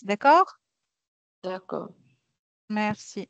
D'accord? D'accord. Merci.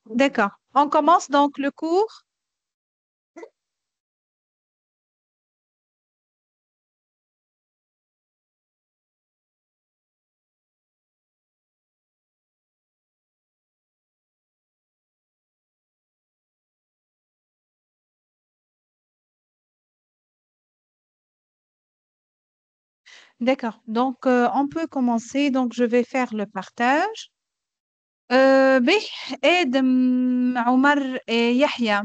D'accord. On commence donc le cours. D'accord. Donc, on peut commencer. Donc, je vais faire le partage. Ben, Omar et Yahya.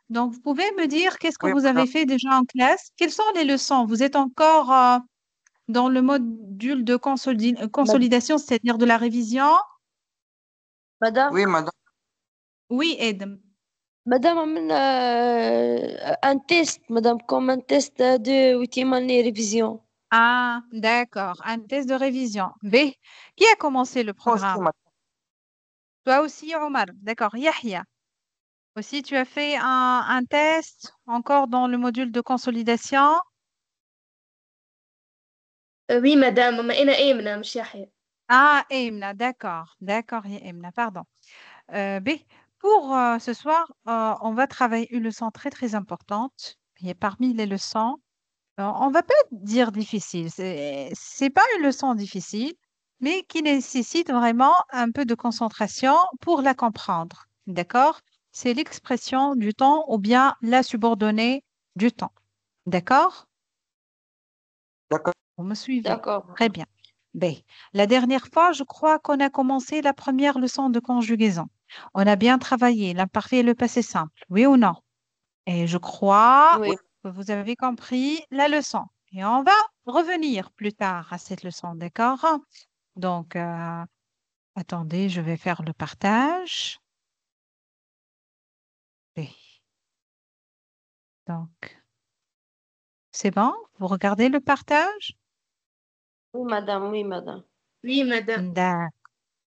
Donc, vous pouvez me dire qu'est-ce que Oui, vous madame. avez fait déjà en classe? Quelles sont les leçons? Vous êtes encore dans le module de Mad- consolidation, c'est-à-dire de la révision? Madame, Oui, madame. Oui, Edem. madame, un test, madame, comme un test de 8e année révision. Ah, d'accord. Un test de révision. B. Qui a commencé le Moi aussi, programme? madame. Toi aussi, Omar. D'accord. Yahya. Aussi, tu as fait un test encore dans le module de consolidation. Oui, madame, ما أنا آمنة مش يحيى. Ah, Emna, d'accord. D'accord, Emna, pardon. B. Pour ce soir, on va travailler une leçon très, très importante. Et parmi les leçons, on va pas dire difficile. C'est pas une leçon difficile, mais qui nécessite vraiment un peu de concentration pour la comprendre. D'accord? C'est l'expression du temps ou bien la subordonnée du temps. D'accord? D'accord. Vous me suivez? D'accord. Très bien. B. La dernière fois, je crois qu'on a commencé la première leçon de conjugaison. On a bien travaillé l'imparfait et le passé simple. Oui ou non? Et je crois Oui, Oui. que vous avez compris la leçon. Et on va revenir plus tard à cette leçon, d'accord? Donc, attendez, je vais faire le partage. B. Donc, c'est bon? Vous regardez le partage? Oui, madame, oui, madame. Oui, madame. D'accord.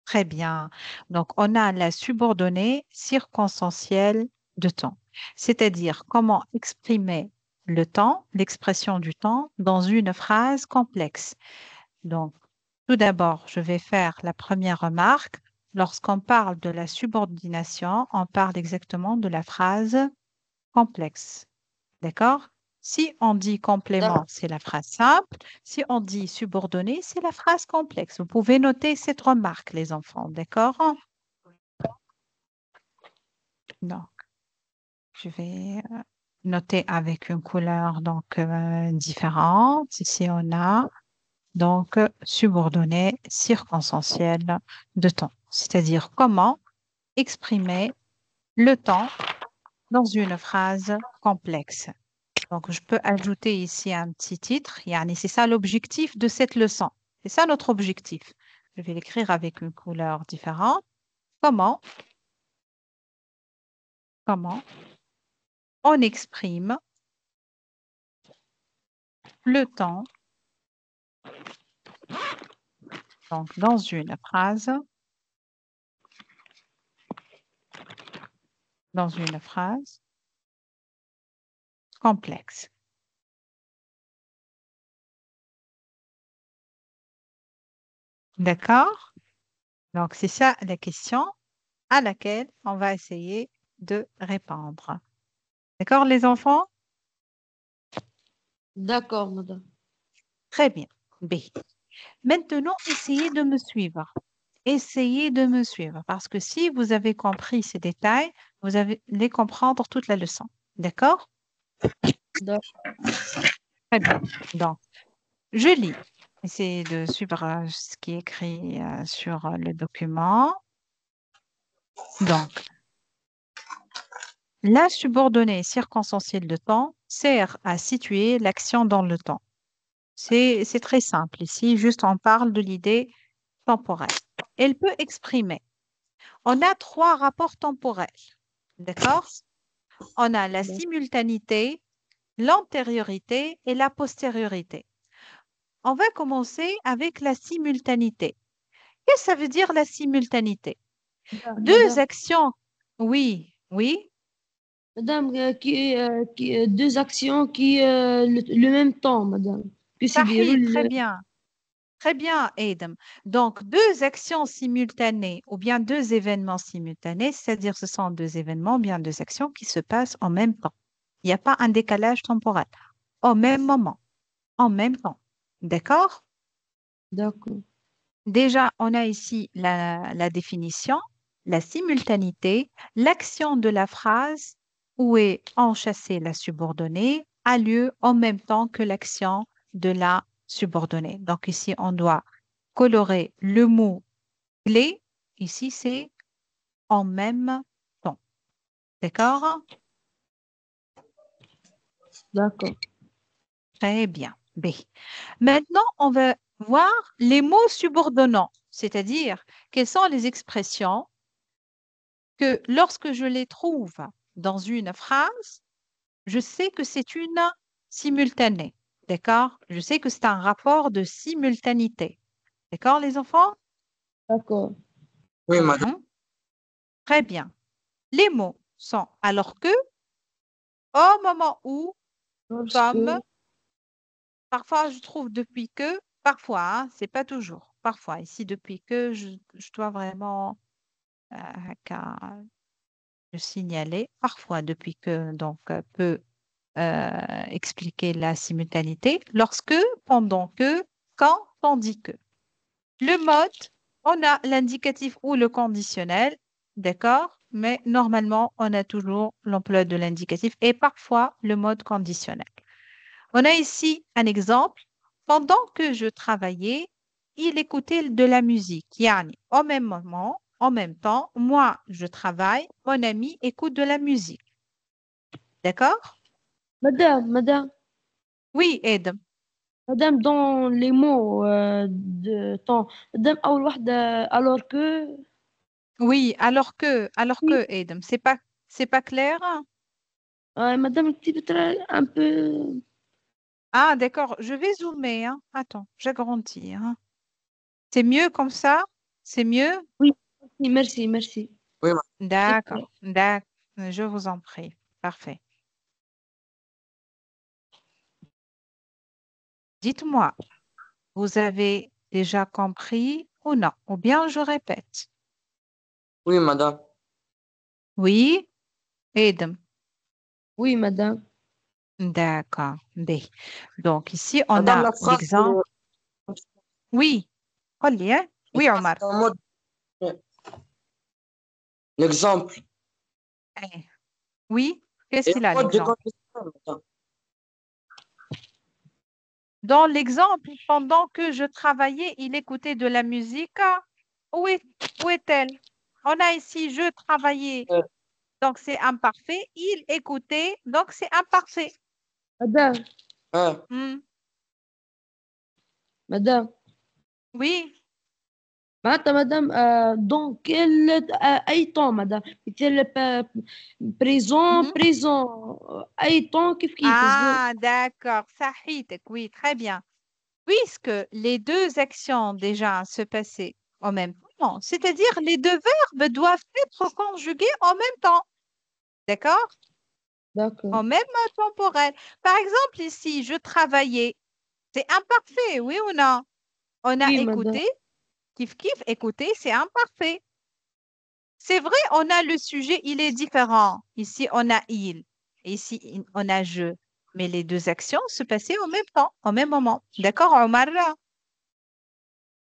Très bien. Donc, on a la subordonnée circonstancielle de temps, c'est-à-dire comment exprimer le temps, l'expression du temps, dans une phrase complexe. Donc, tout d'abord, je vais faire la première remarque. Lorsqu'on parle de la subordination, on parle exactement de la phrase complexe. D'accord? Si on dit complément, c'est la phrase simple. Si on dit subordonné, c'est la phrase complexe. Vous pouvez noter cette remarque, les enfants. D'accord? Donc, je vais noter avec une couleur donc différente. Ici, on a donc subordonné circonstanciel de temps, c'est-à-dire comment exprimer le temps dans une phrase complexe. Donc, je peux ajouter ici un petit titre. Yani, c'est ça l'objectif de cette leçon. C'est ça notre objectif. Je vais l'écrire avec une couleur différente. Comment on exprime le temps donc, dans une phrase complexe. D'accord? Donc, c'est ça la question à laquelle on va essayer de répondre. D'accord, les enfants? D'accord, madame. Très bien. B. Maintenant, essayez de me suivre. Essayez de me suivre parce que si vous avez compris ces détails, vous allez les comprendre toute la leçon. D'accord? D'accord. Très bien. Donc, je lis. Essayez de suivre ce qui est écrit sur le document. Donc, la subordonnée circonstancielle de temps sert à situer l'action dans le temps. C'est très simple. Ici, juste on parle de l'idée temporelle. Elle peut exprimer. On a 3 rapports temporels. D'accord? On a la simultanéité, l'antériorité et la postériorité. On va commencer avec la simultanéité. Qu'est-ce que ça veut dire la simultanéité? Deux Madame, actions. Oui, oui. madame, deux actions qui le même temps, madame, que se Sahih, très déroulent. bien. Très bien, Adam. Donc, 2 actions simultanées ou bien 2 événements simultanés, c'est-à-dire ce sont 2 événements ou bien 2 actions qui se passent en même temps. Il n'y a pas un décalage temporel. Au même moment, en même temps. D'accord? D'accord. Déjà, on a ici la définition, la simultanéité, l'action de la phrase où est enchâssée la subordonnée a lieu en même temps que l'action de la subordonnée. Donc ici, on doit colorer le mot clé. Ici, c'est en même temps. D'accord? D'accord. Très bien. B. Maintenant, on va voir les mots subordonnants, c'est-à-dire quelles sont les expressions que lorsque je les trouve dans une phrase, je sais que c'est une simultanée. D'accord? Je sais que c'est un rapport de simultanéité. D'accord, les enfants? D'accord. Oui, madame. Mhm. Très bien. Les mots sont alors que, au moment où, Lorsque, comme, parfois je trouve depuis que, parfois, hein, c'est pas toujours. Parfois, ici, depuis que, je dois vraiment euh, le signaler. Parfois, depuis que, donc, peut expliquer la simultanéité. Lorsque, pendant que, quand, tandis que. Le mode, on a l'indicatif ou le conditionnel, d'accord? Mais normalement, on a toujours l'emploi de l'indicatif et parfois le mode conditionnel. On a ici un exemple. Pendant que je travaillais, il écoutait de la musique. Yani, au même moment, en même temps, moi, je travaille, mon ami écoute de la musique. D'accord? madame, Oui, Ed. madame, dans les mots de temps, madame, أول واحدة, alors que, Oui, alors oui, que, Edem, c'est pas clair? madame, peut-être un peu, Ah, d'accord, je vais zoomer, hein. Attends, j'agrandis, hein. C'est mieux comme ça? C'est mieux? Oui, merci, merci. Oui, madame. D'accord, d'accord. Je vous en prie. Parfait. Dites-moi, vous avez déjà compris ou non? Ou bien je répète. Oui, madame. Oui, Edem. Oui, madame. D'accord. B. Donc ici, on Madame, a la phrase, l'exemple. Oui. قل لي، hein? Oui, Omar. en mode, l'exemple Eh, Oui, qu'est-ce est qu'il en a mode de l'exemple? condition, madame. Dans l'exemple, pendant que je travaillais, il écoutait de la musique. Où est-elle? On a ici, je travaillais, Euh, donc c'est imparfait. Il écoutait, donc c'est imparfait. Madame, hein, madame. Oui, معناتها مدام دون كل اي طون مدام مثل بريزون Mhm. بريزون اي طون كيف Ah, d'accord, صحيتك, oui, très bien. Puisque les deux actions déjà se passaient en même temps, c'est-à-dire les deux verbes doivent être conjugués en même temps. D'accord? داكور En même temporel. Par exemple, ici, je travaillais. C'est imparfait, oui ou non? On a وي مدام écouté, kiff kiff, écouter, c'est imparfait. C'est vrai, on a le sujet, il est différent. Ici, on a il. Ici, on a je. Mais les deux actions se passaient en même temps, au même moment. D'accord, Omar?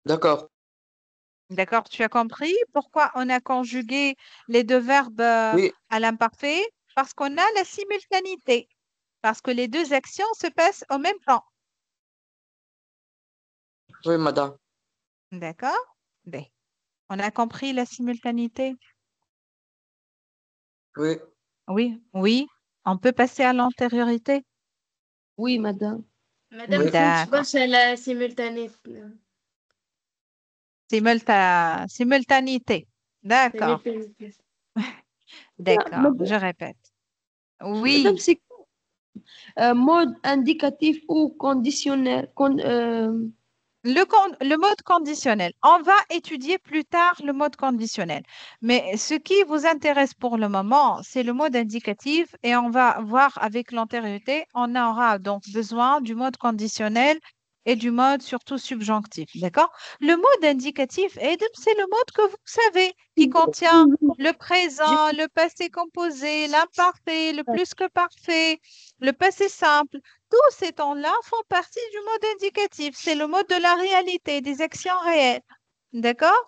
d'accord. D'accord, tu as compris pourquoi on a conjugué les deux verbes Oui, à l'imparfait? Parce qu'on a la simultanéité. Parce que les deux actions se passent en même temps. oui, madame. D'accord? B. On a compris la simultanéité? Oui, Oui, oui. On peut passer à l'antériorité? وي مدام مادام ما oui, فهمتش D'accord. برشا لا سيمultané Simultanéité. D'accord. simultané D'accord. مدام Je répète. مدام Oui. سي مود انديكاتيف او كونديسيونيل Le mode conditionnel. On va étudier plus tard le mode conditionnel. Mais ce qui vous intéresse pour le moment, c'est le mode indicatif et on va voir avec l'antériorité. On aura donc besoin du mode conditionnel et du mode surtout subjonctif. D'accord? Le mode indicatif, Edem, c'est le mode que vous savez qui contient le présent, le passé composé, l'imparfait, le plus que parfait, le passé simple. Tous ces temps-là font partie du mode indicatif. C'est le mode de la réalité, des actions réelles. D'accord?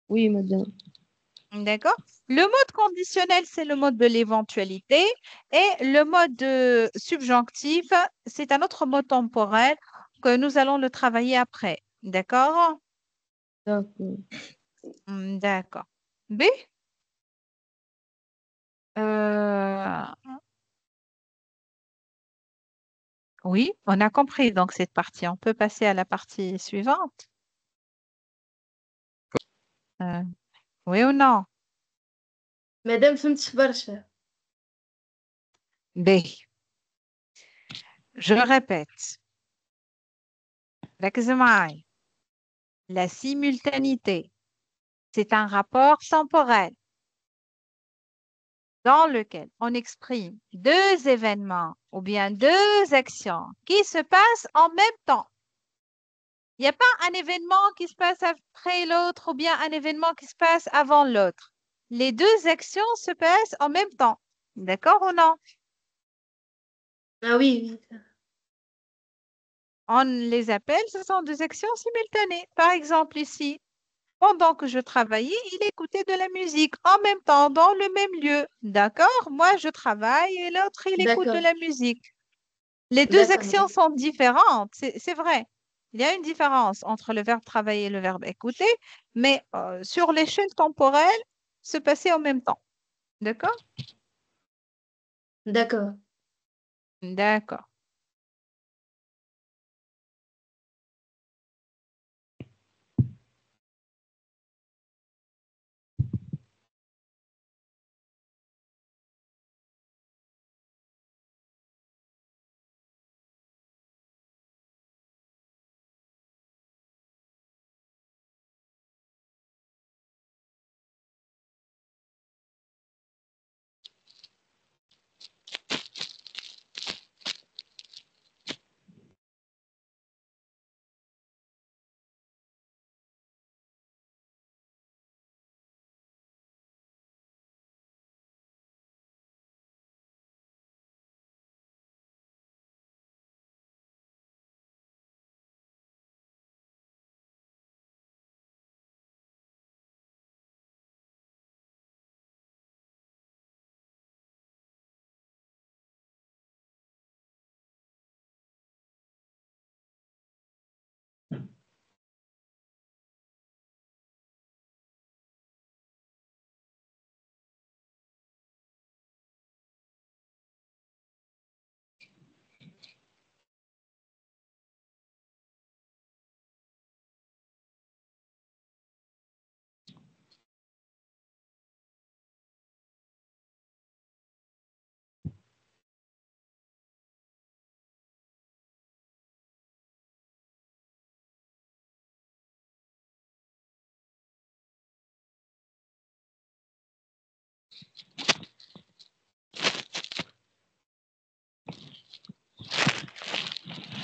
وي مدام D'accord? Le mode conditionnel, c'est le mode de l'éventualité et le mode subjonctif, c'est un autre mode temporel que nous allons le travailler après. D'accord? داكور D'accord. B? Euh, oui, on a compris donc cette partie. On peut passer à la partie suivante. Euh, oui ou non? مادام فهمتش برشا B. Je répète. ركزوا معاي. La simultanéité, c'est un rapport temporel dans lequel on exprime deux événements ou bien deux actions qui se passent en même temps. Il n'y a pas un événement qui se passe après l'autre ou bien un événement qui se passe avant l'autre. Les deux actions se passent en même temps. D'accord ou non? ah oui oui On les appelle, ce sont deux actions simultanées. Par exemple, ici, pendant que je travaillais, il écoutait de la musique en même temps, dans le même lieu. D'accord? Moi, je travaille et l'autre, il écoute de d'accord la musique. Les deux d'accord actions sont différentes, c'est vrai. Il y a une différence entre le verbe travailler et le verbe écouter, mais sur l'échelle temporelle, se passer en même temps. D'accord? d'accord D'accord.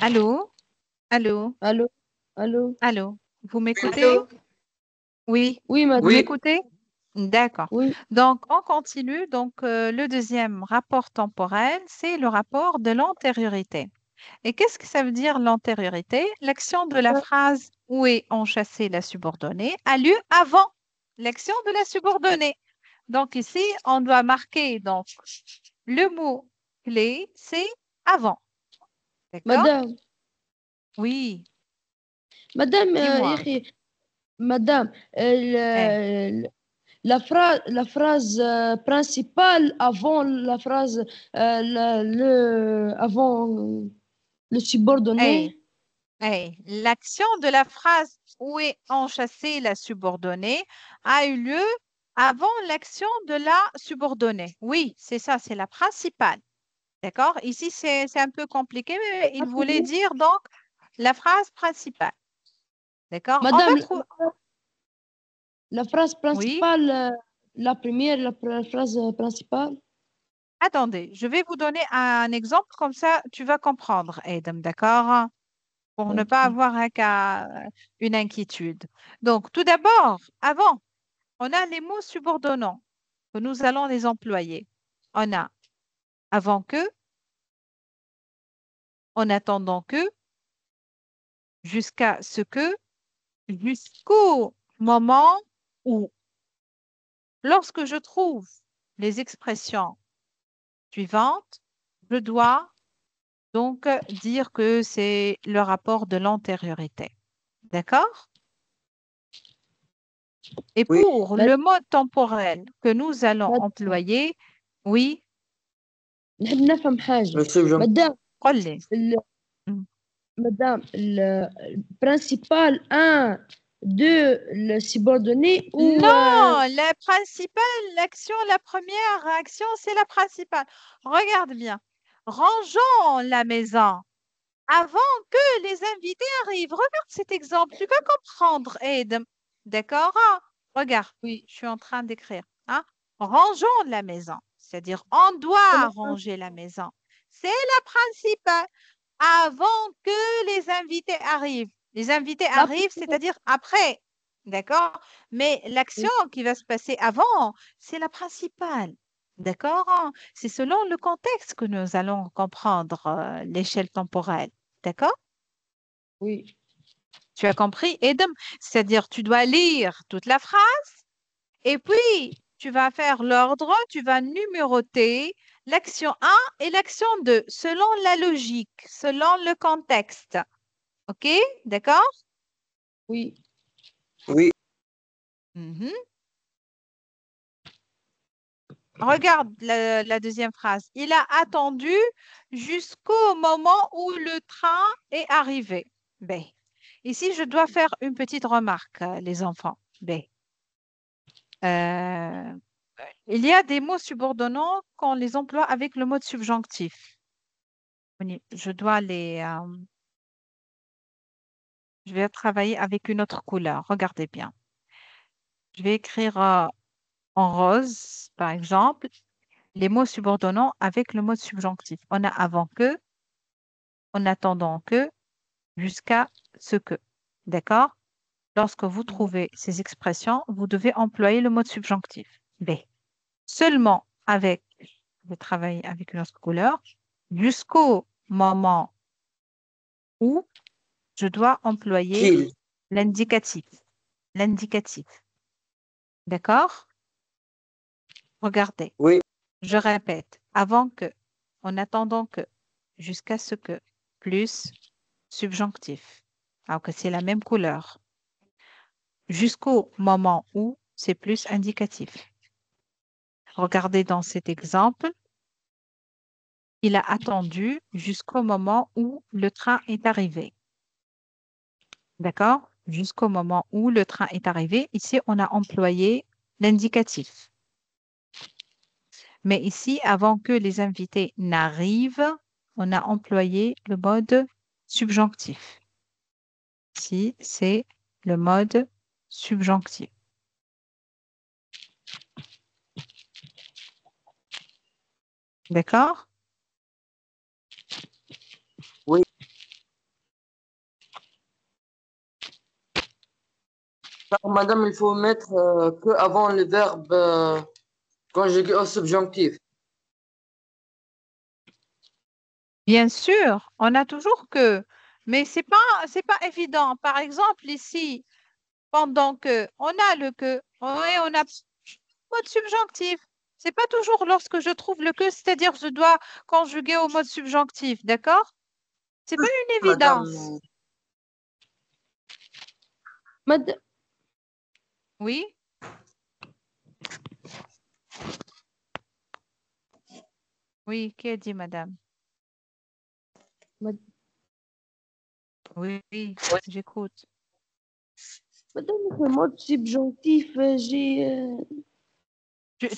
Allô? Allô? Allô? Allô? Allô? Vous m'écoutez? Allô? Oui. Oui, Vous madame. Oui. m'écoutez? D'accord. Oui. Donc, on continue. Donc, le deuxième rapport temporel, c'est le rapport de l'antériorité. Et qu'est-ce que ça veut dire l'antériorité? L'action de la phrase où est enchâssée la subordonnée a lieu avant l'action de la subordonnée. Donc, ici, on doit marquer donc, le mot clé, c'est avant. D'accord? Madame, Oui, madame, dis-moi. madame, Eh, la phrase principale avant la phrase, avant le eh, subordonné. L'action de la phrase où est enchâssée la subordonnée a eu lieu avant l'action de la subordonnée. Oui, c'est ça, c'est la principale. D'accord? Ici, c'est un peu compliqué, mais il voulait dire donc la phrase principale. D'accord? On va Madame, trouver. la phrase Oui, principale, la première, phrase principale. attendez, je vais vous donner un exemple, comme ça tu vas comprendre, Adam, d'accord? Pour ne pas Ok. avoir une inquiétude. Donc, tout d'abord, avant, on a les mots subordonnants que nous allons les employer. On a avant que, en attendant que, jusqu'à ce que, jusqu'au moment où. Lorsque je trouve les expressions suivantes, je dois donc dire que c'est le rapport de l'antériorité. D'accord? Et Oui. pour le mode temporel que nous allons مادام employer, oui, نحب نفهم حاجة. Le subjonctif. مادام قل لي. ال- Mm. مادام principal 1 2 le subordonné ou Non, la principale, l'action, la première action, c'est la principale. Regarde bien. Rangeons la maison avant que les invités arrivent. Regarde cet exemple. Tu vas comprendre, Ed. D'accord? Hein? Regarde, oui, je suis en train d'écrire. Hein? Rangeons la maison. C'est-à-dire, on c'est doit la ranger la maison. C'est la principale avant que les invités arrivent. Les invités la arrivent, c'est-à-dire après. D'accord? Mais l'action oui, qui va se passer avant, c'est la principale. D'accord? Hein? C'est selon le contexte que nous allons comprendre l'échelle temporelle. D'accord? oui. Tu as compris, Edem? C'est-à-dire, tu dois lire toute la phrase et puis tu vas faire l'ordre, tu vas numéroter l'action 1 et l'action 2 selon la logique, selon le contexte. OK? D'accord? Oui. Oui. Mhm. Regarde la deuxième phrase. Il a attendu jusqu'au moment où le train est arrivé. B. Ici, je dois faire une petite remarque, les enfants. B. Euh, il y a des mots subordonnants qu'on les emploie avec le mode subjonctif. Je dois je vais travailler avec une autre couleur. Regardez bien. Je vais écrire en rose, par exemple, les mots subordonnants avec le mode subjonctif. On a avant que, en attendant que, jusqu'à ce que. D'accord? Lorsque vous trouvez ces expressions, vous devez employer le mode subjonctif. B. Seulement avec, je vais travailler avec une autre couleur, jusqu'au moment où je dois employer Qu'il. l'indicatif. L'indicatif. D'accord? Regardez. Oui. Je répète. Avant que, en attendant que, jusqu'à ce que, plus subjonctif. Alors que c'est la même couleur. Jusqu'au moment où, c'est plus indicatif. Regardez dans cet exemple. Il a attendu jusqu'au moment où le train est arrivé. D'accord? Jusqu'au moment où le train est arrivé. Ici, on a employé l'indicatif. Mais ici, avant que les invités n'arrivent, on a employé le mode subjonctif. Ici, c'est le mode subjonctif. D'accord? Oui. Alors, madame, il faut mettre que avant le verbe conjugué au subjonctif. Bien sûr, on a toujours que, mais c'est pas évident. Par exemple, ici, pendant que, on a le que, oui, on a mode subjonctif. C'est pas toujours lorsque je trouve le que, c'est-à-dire je dois conjuguer au mode subjonctif, d'accord? C'est pas une évidence. Madame, مد... Oui, oui, qui a dit madame? مد... Oui, oui, j'écoute. madame في mode subjonctif j'ai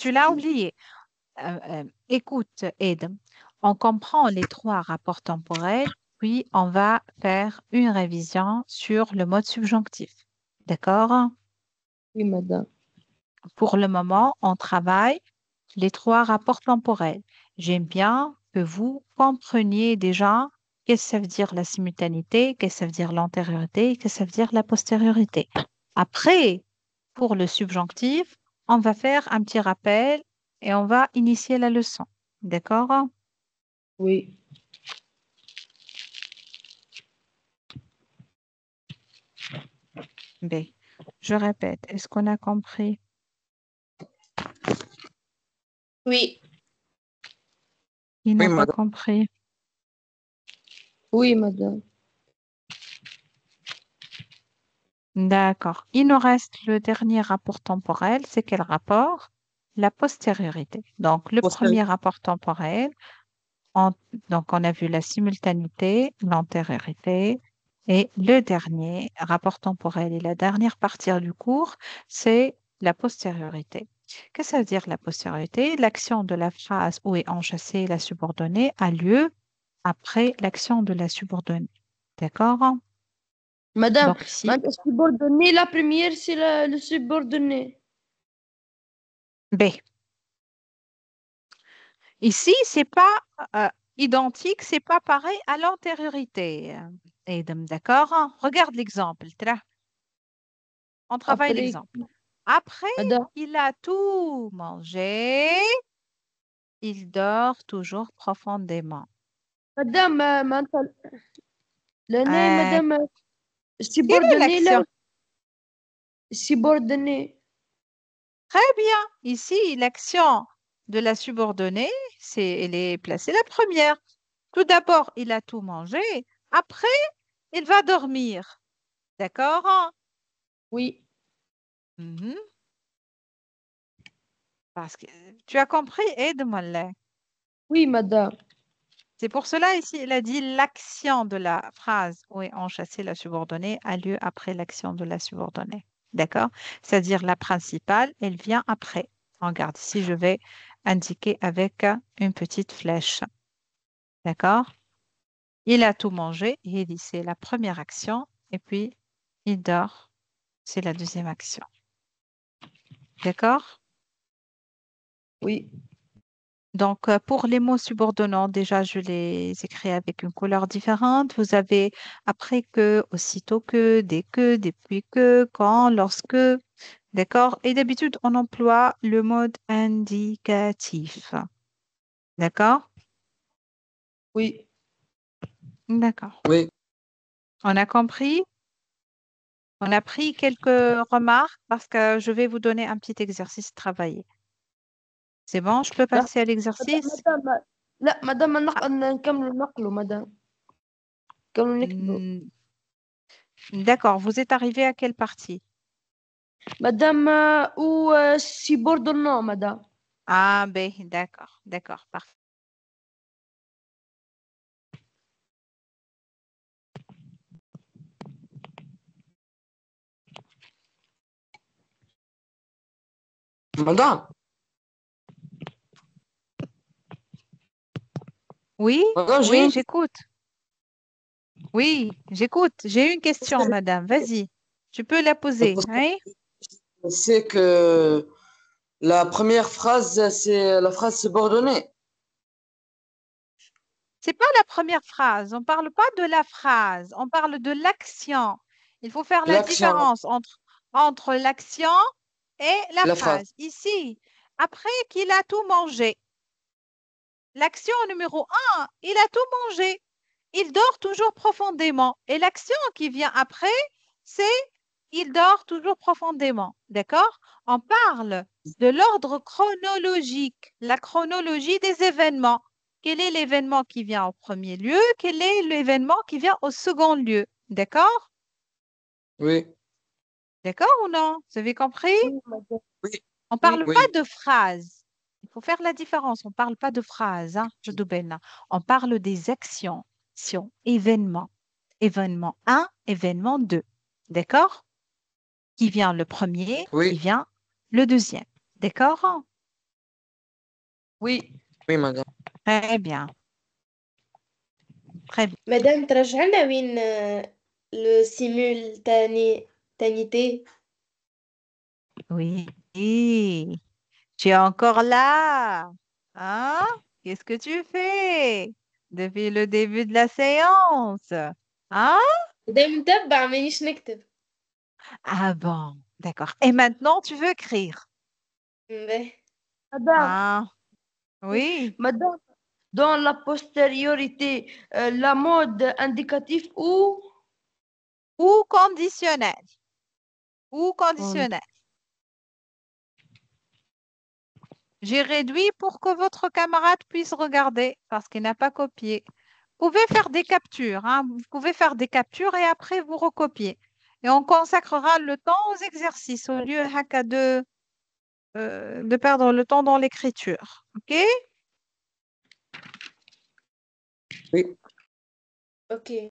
Tu l'as oublié. Écoute, Ed, on comprend les trois rapports temporels, puis on va faire une révision sur le mode subjonctif. D'accord? oui madame. Pour le moment, on travaille les trois rapports temporels. J'aime bien que vous compreniez déjà qu'est-ce que ça veut dire la simultanéité, qu'est-ce que ça veut dire l'antériorité, qu'est-ce que ça veut dire la postériorité. Après, pour le subjonctif, on va faire un petit rappel et on va initier la leçon. D'accord? Oui. B. Je répète, est-ce qu'on a compris? Oui. Qui oui, n'a pas madame. compris? Oui madame. D'accord. Il nous reste le dernier rapport temporel. C'est quel rapport? La postériorité. Donc, le premier rapport temporel, on, donc on a vu la simultanéité, l'antériorité, et le dernier rapport temporel et la dernière partie du cours, c'est la postériorité. Qu'est-ce que ça veut dire la postériorité? L'action de la phrase où est enchâssée la subordonnée a lieu après l'action de la subordonnée. D'accord? Madame, Donc ici, madame, subordonné, la première, c'est le subordonné. B. Ici, c'est pas identique, c'est pas pareil à l'antériorité. Edem, d'accord? Regarde l'exemple. Tra. On travaille Après, l'exemple. Après, madame, il a tout mangé, il dort toujours profondément. madame, l'année, Euh, madame, quelle est subordonné, là, l'action? subordonné. Très bien. Ici, l'action de la subordonnée, elle est placée la première. Tout d'abord, il a tout mangé. Après, il va dormir. D'accord? Oui, Mhm. Parce que tu as compris, aide-moi là. oui, madame. C'est pour cela ici, il a dit l'action de la phrase où est enchâssée la subordonnée a lieu après l'action de la subordonnée. D'accord? C'est-à-dire la principale, elle vient après. Regarde, ici, je vais indiquer avec une petite flèche. D'accord? Il a tout mangé, il dit c'est la première action, et puis il dort, c'est la deuxième action. D'accord? Oui, Donc, pour les mots subordonnants, déjà, je les écris avec une couleur différente. Vous avez après que, aussitôt que, dès que, depuis que, quand, lorsque. D'accord? Et d'habitude, on emploie le mode indicatif. D'accord? oui, D'accord. Oui, On a compris? On a pris quelques remarques parce que je vais vous donner un petit exercice travaillé. C'est bon? Je peux لا passer à madame, l'exercice? madame, لا مدام Ah, نكمل نقله مدام نكمل نكتبه hmm, d'accord. Vous êtes arrivé à quelle partie? مدام ou subordonnant madame. A, B, d'accord, d'accord, parfait. madame. Oui, Madame, oui, j'écoute. Oui, j'écoute. J'ai une question, question. madame. Vas-y, tu peux la poser, hein? C'est que la première phrase, c'est la phrase subordonnée. C'est pas la première phrase. On parle pas de la phrase. On parle de l'action. Il faut faire la L'action, différence entre l'action et la la phrase. phrase. Ici, après qu'il a tout mangé, l'action numéro un, il a tout mangé. Il dort toujours profondément. Et l'action qui vient après, c'est il dort toujours profondément. D'accord? On parle de l'ordre chronologique, la chronologie des événements. Quel est l'événement qui vient au premier lieu? Quel est l'événement qui vient au second lieu? D'accord? Oui, D'accord ou non? Vous avez compris? Oui, madame. oui, On ne Oui. parle pas oui. de phrases. Il faut faire la différence. On ne parle pas de phrases, hein, je Doubena. On parle des actions, actions, événements. Événement 1, événement 2. D'accord? Qui vient le premier, qui Oui, vient le deuxième. D'accord? Oui. oui, madame. Très bien. Très bien. مدام ترجع لنا وين لو simultanéité. Oui. Tu es encore là. Hein? Qu'est-ce que tu fais depuis le début de la séance? Hein? مدام متبع مانيش نكتب. Ah bon, d'accord. Et maintenant, tu veux écrire? باهي. Madame, Ah, oui. madame, dans la postériorité, la mode indicatif ou Ou conditionnel. Ou on- conditionnel. J'ai réduit pour que votre camarade puisse regarder parce qu'il n'a pas copié. Vous pouvez faire des captures, hein. Vous pouvez faire des captures et après vous recopiez. Et on consacrera le temps aux exercices au lieu haka, de perdre le temps dans l'écriture. OK? Oui. اوكي.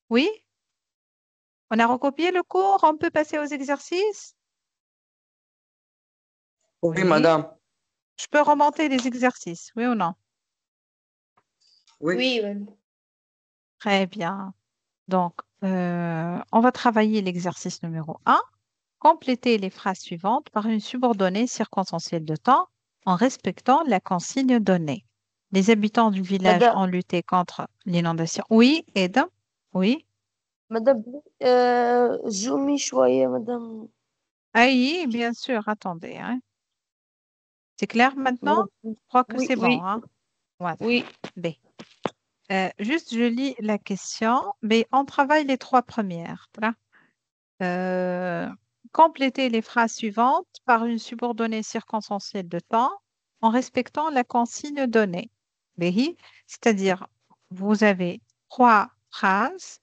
Oui? On a recopié le cours, on peut passer aux exercices? Oui, Oui. madame. Je peux remonter les exercices, oui ou non? Oui. Oui, madame. Très bien. Donc, on va travailler l'exercice numéro 1. Compléter les phrases suivantes par une subordonnée circonstancielle de temps en respectant la consigne donnée. Les habitants du village madame, ont lutté contre l'inondation. Oui, Eda? Oui. madame, zoomي شوية madame. Ah oui, bien sûr. Attendez, hein. C'est clair maintenant? Madame, Je crois que oui, c'est bon, oui, hein. Voilà. oui. B. Juste, je lis la question. B. On travaille les trois premières. Voilà. Euh, compléter les phrases suivantes par une subordonnée circonstancielle de temps en respectant la consigne donnée. B. C'est-à-dire, vous avez trois phrases,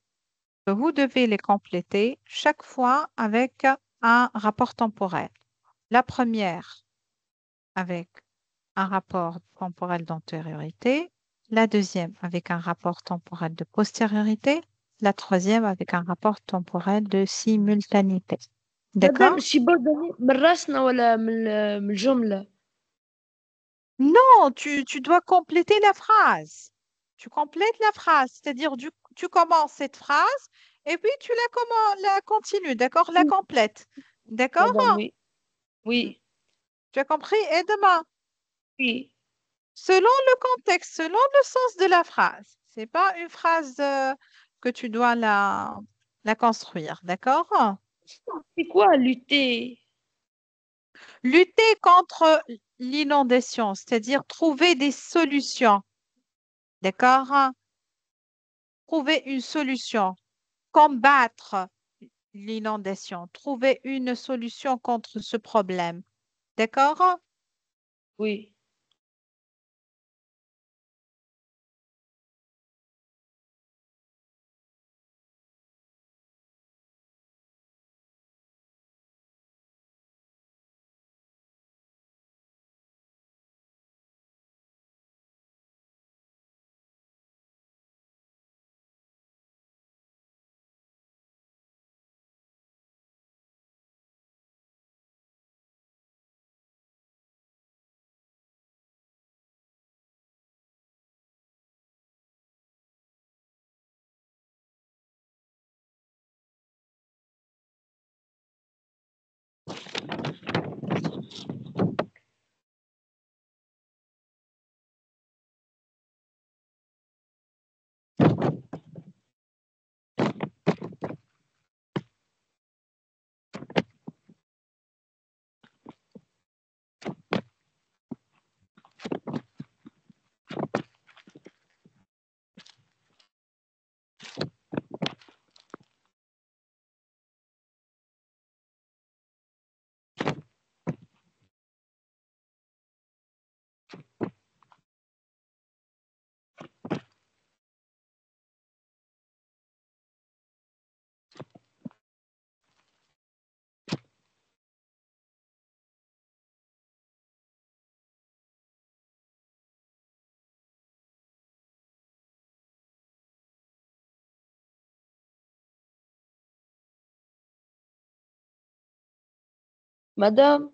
vous devez les compléter chaque fois avec un rapport temporel. La première avec un rapport temporel d'antériorité, la deuxième avec un rapport temporel de postériorité, la troisième avec un rapport temporel de simultanéité. مادام D'accord? subordonné من راسنا ولا من الجملة؟ Non, tu dois compléter la phrase. Tu complètes la phrase, c'est-à-dire tu commences cette phrase et puis la continues, d'accord? La Oui, complète. D'accord? madame, oui. Oui, Tu as compris? Et demain, oui. selon le contexte, selon le sens de la phrase. C'est pas une phrase que tu dois la construire, d'accord? C'est quoi lutter? Lutter contre l'inondation, c'est-à-dire trouver des solutions, d'accord? Trouver une solution, combattre l'inondation, trouver une solution contre ce problème, d'accord? Oui. Madame,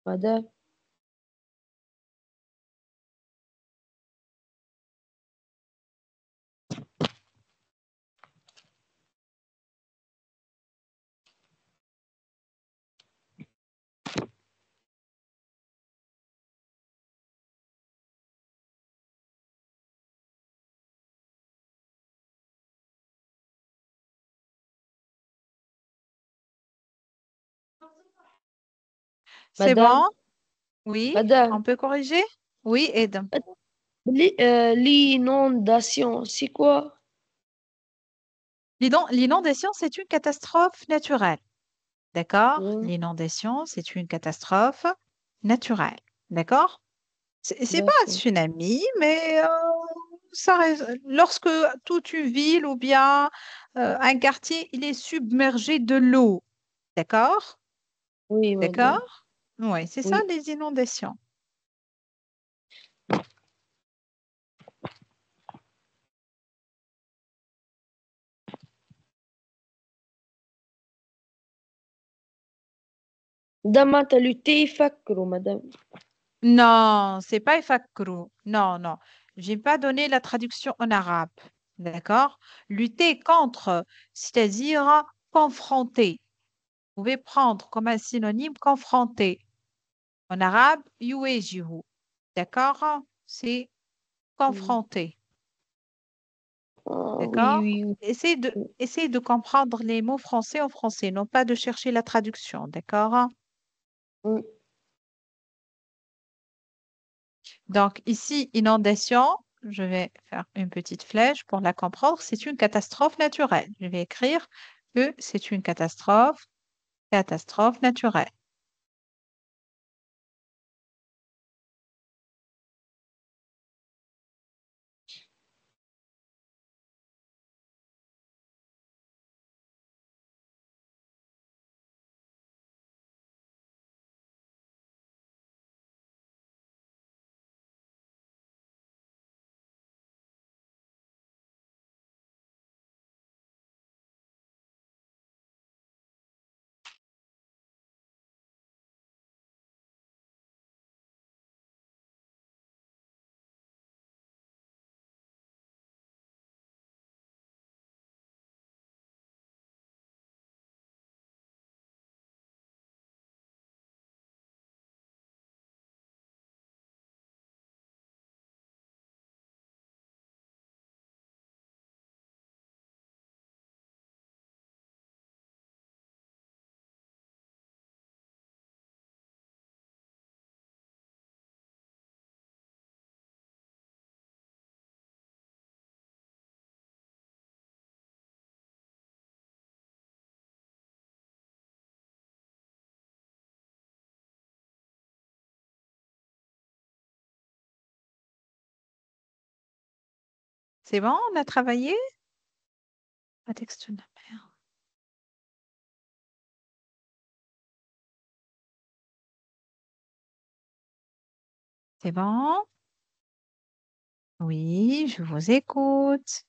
madame, C'est madame, bon? Oui, on madame. peut corriger? Oui, Ed. L'inondation, c'est quoi? L'inondation, c'est une catastrophe naturelle. D'accord? Hein, L'inondation, c'est une catastrophe naturelle. D'accord? C'est pas un d'accord. tsunami, mais lorsque toute une ville ou bien un quartier, il est submergé de l'eau. D'accord? Oui, madame. D'accord? Oui, c'est ça Oui. les inondations. دام lutter يفكروا madame. Non, c'est pas ifakru. Non, non. J'ai pas donné la traduction en arabe. D'accord? Lutter contre, c'est-à-dire confronter. Vous pouvez prendre comme un synonyme confronter. En arabe, yuejihu. D'accord? C'est confronter. Ah, oui, D'accord? oui, oui. Essayez de comprendre les mots français en français, non pas de chercher la traduction. D'accord? Oui. Donc, ici, inondation, je vais faire une petite flèche pour la comprendre. C'est une catastrophe naturelle. Je vais écrire que c'est une catastrophe naturelle. C'est bon, on a travaillé? Un texte de merde. C'est bon? Oui, je vous écoute.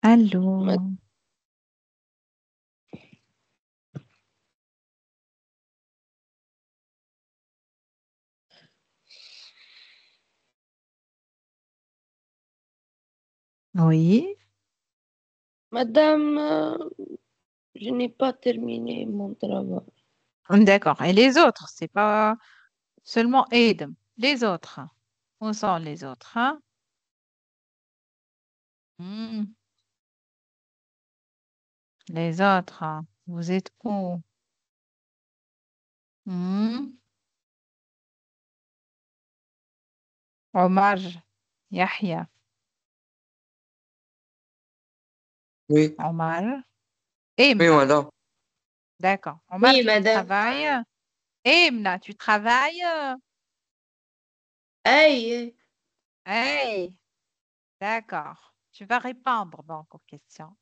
Allô? Oui, Madame, je n'ai pas terminé mon travail. d'accord. Et les autres, c'est pas seulement Aid. Les autres. Où sont les autres, hein? Hmm. Les autres, vous êtes où? Hmm. Omar, Yahya, Oui, Omar, oui, Emna. madame. D'accord. Omar, Oui, tu madame. travailles? Emna, tu travailles? Aïe. Hey, d'accord. Tu vas répondre donc aux questions.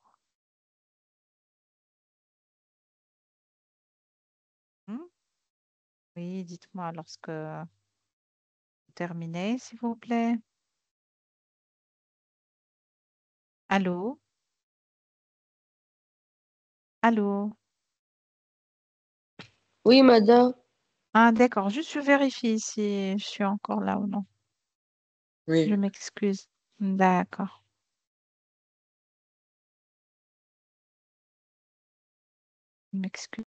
Hmm. Oui, dites-moi lorsque vous terminez, s'il vous plaît. Allô? Allô? Oui, madame. Ah, d'accord. Juste, je vérifie si je suis encore là ou non. Je Oui. m'excuse. D'accord. Je m'excuse.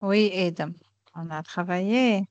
Oui, Adam. On a travaillé.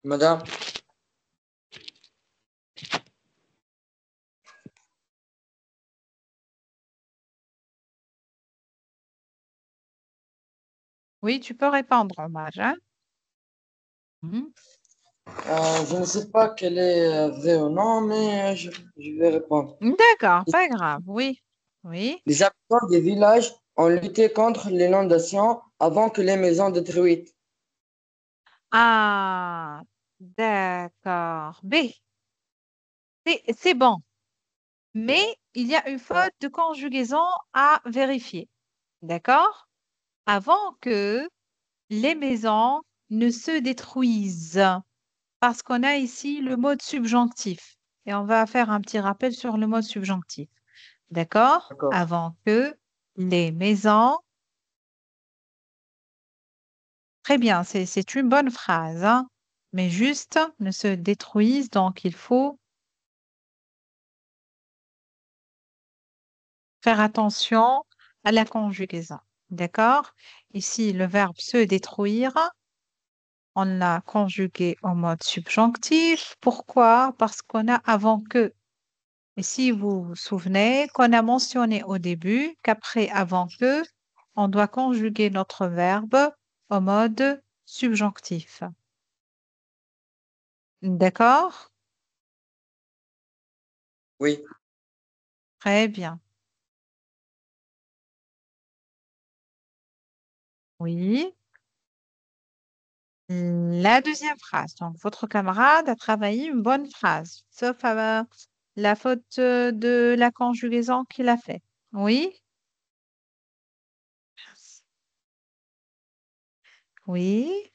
Madame, Oui, tu peux répondre, Omar, hein? Mhm. je ne sais pas quel est vrai ou non, mais je vais répondre. D'accord, pas grave. Oui, oui. Les habitants des villages ont lutté contre l'inondation avant que les maisons détruites. Ah, d'accord. B, c'est bon. Mais il y a une faute de conjugaison à vérifier. D'accord? Avant que les maisons ne se détruisent. Parce qu'on a ici le mode subjonctif. Et on va faire un petit rappel sur le mode subjonctif. D'accord? D'accord. Avant que les maisons. Très bien, c'est une bonne phrase, hein, mais juste ne se détruisent. Donc, il faut faire attention à la conjugaison. D'accord? Ici, le verbe se détruire, on l'a conjugué au mode subjonctif. Pourquoi? Parce qu'on a avant que. Et si vous vous souvenez qu'on a mentionné au début qu'après avant que, on doit conjuguer notre verbe au mode subjonctif. D'accord? Oui. Très bien. Oui. La deuxième phrase. Donc, votre camarade a travaillé une bonne phrase, sauf la faute de la conjugaison qu'il a fait. Oui? Oui?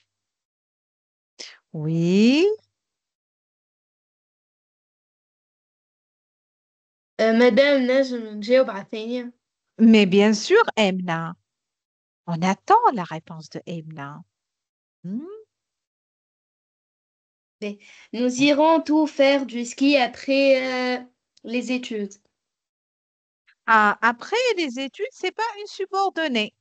Oui? مدام نجم نجاوب على الثانية. Mais bien sûr, Emna. On attend la réponse de Emna. Hmm? Nous irons tout faire du ski après les études. Ah, après les études, c'est pas une subordonnée.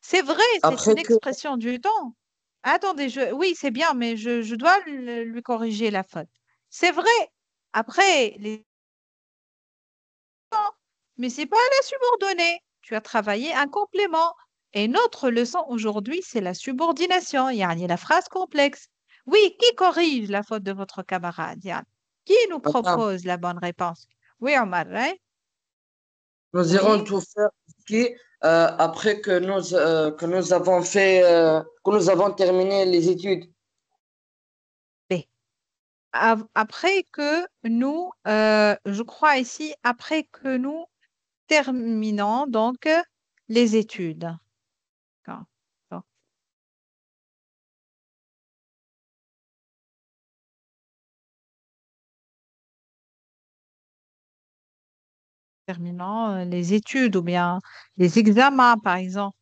C'est vrai, c'est une Après que, expression du temps. Attendez, oui, c'est bien, mais je dois lui corriger la faute. C'est vrai. Après les mais c'est pas la subordonnée. Tu as travaillé un complément. Et notre leçon aujourd'hui, c'est la subordination, yani la phrase complexe. Oui, qui corrige la faute de votre camarade, Yann? Qui nous madame, propose la bonne réponse? Oui, Omar, hein? nous irons Oui. tout faire ici après que nous avons fait, que nous avons terminé les études. B. Après que nous, je crois ici, après que nous terminons donc les études. D'accord. terminant les études ou bien les examens, par exemple.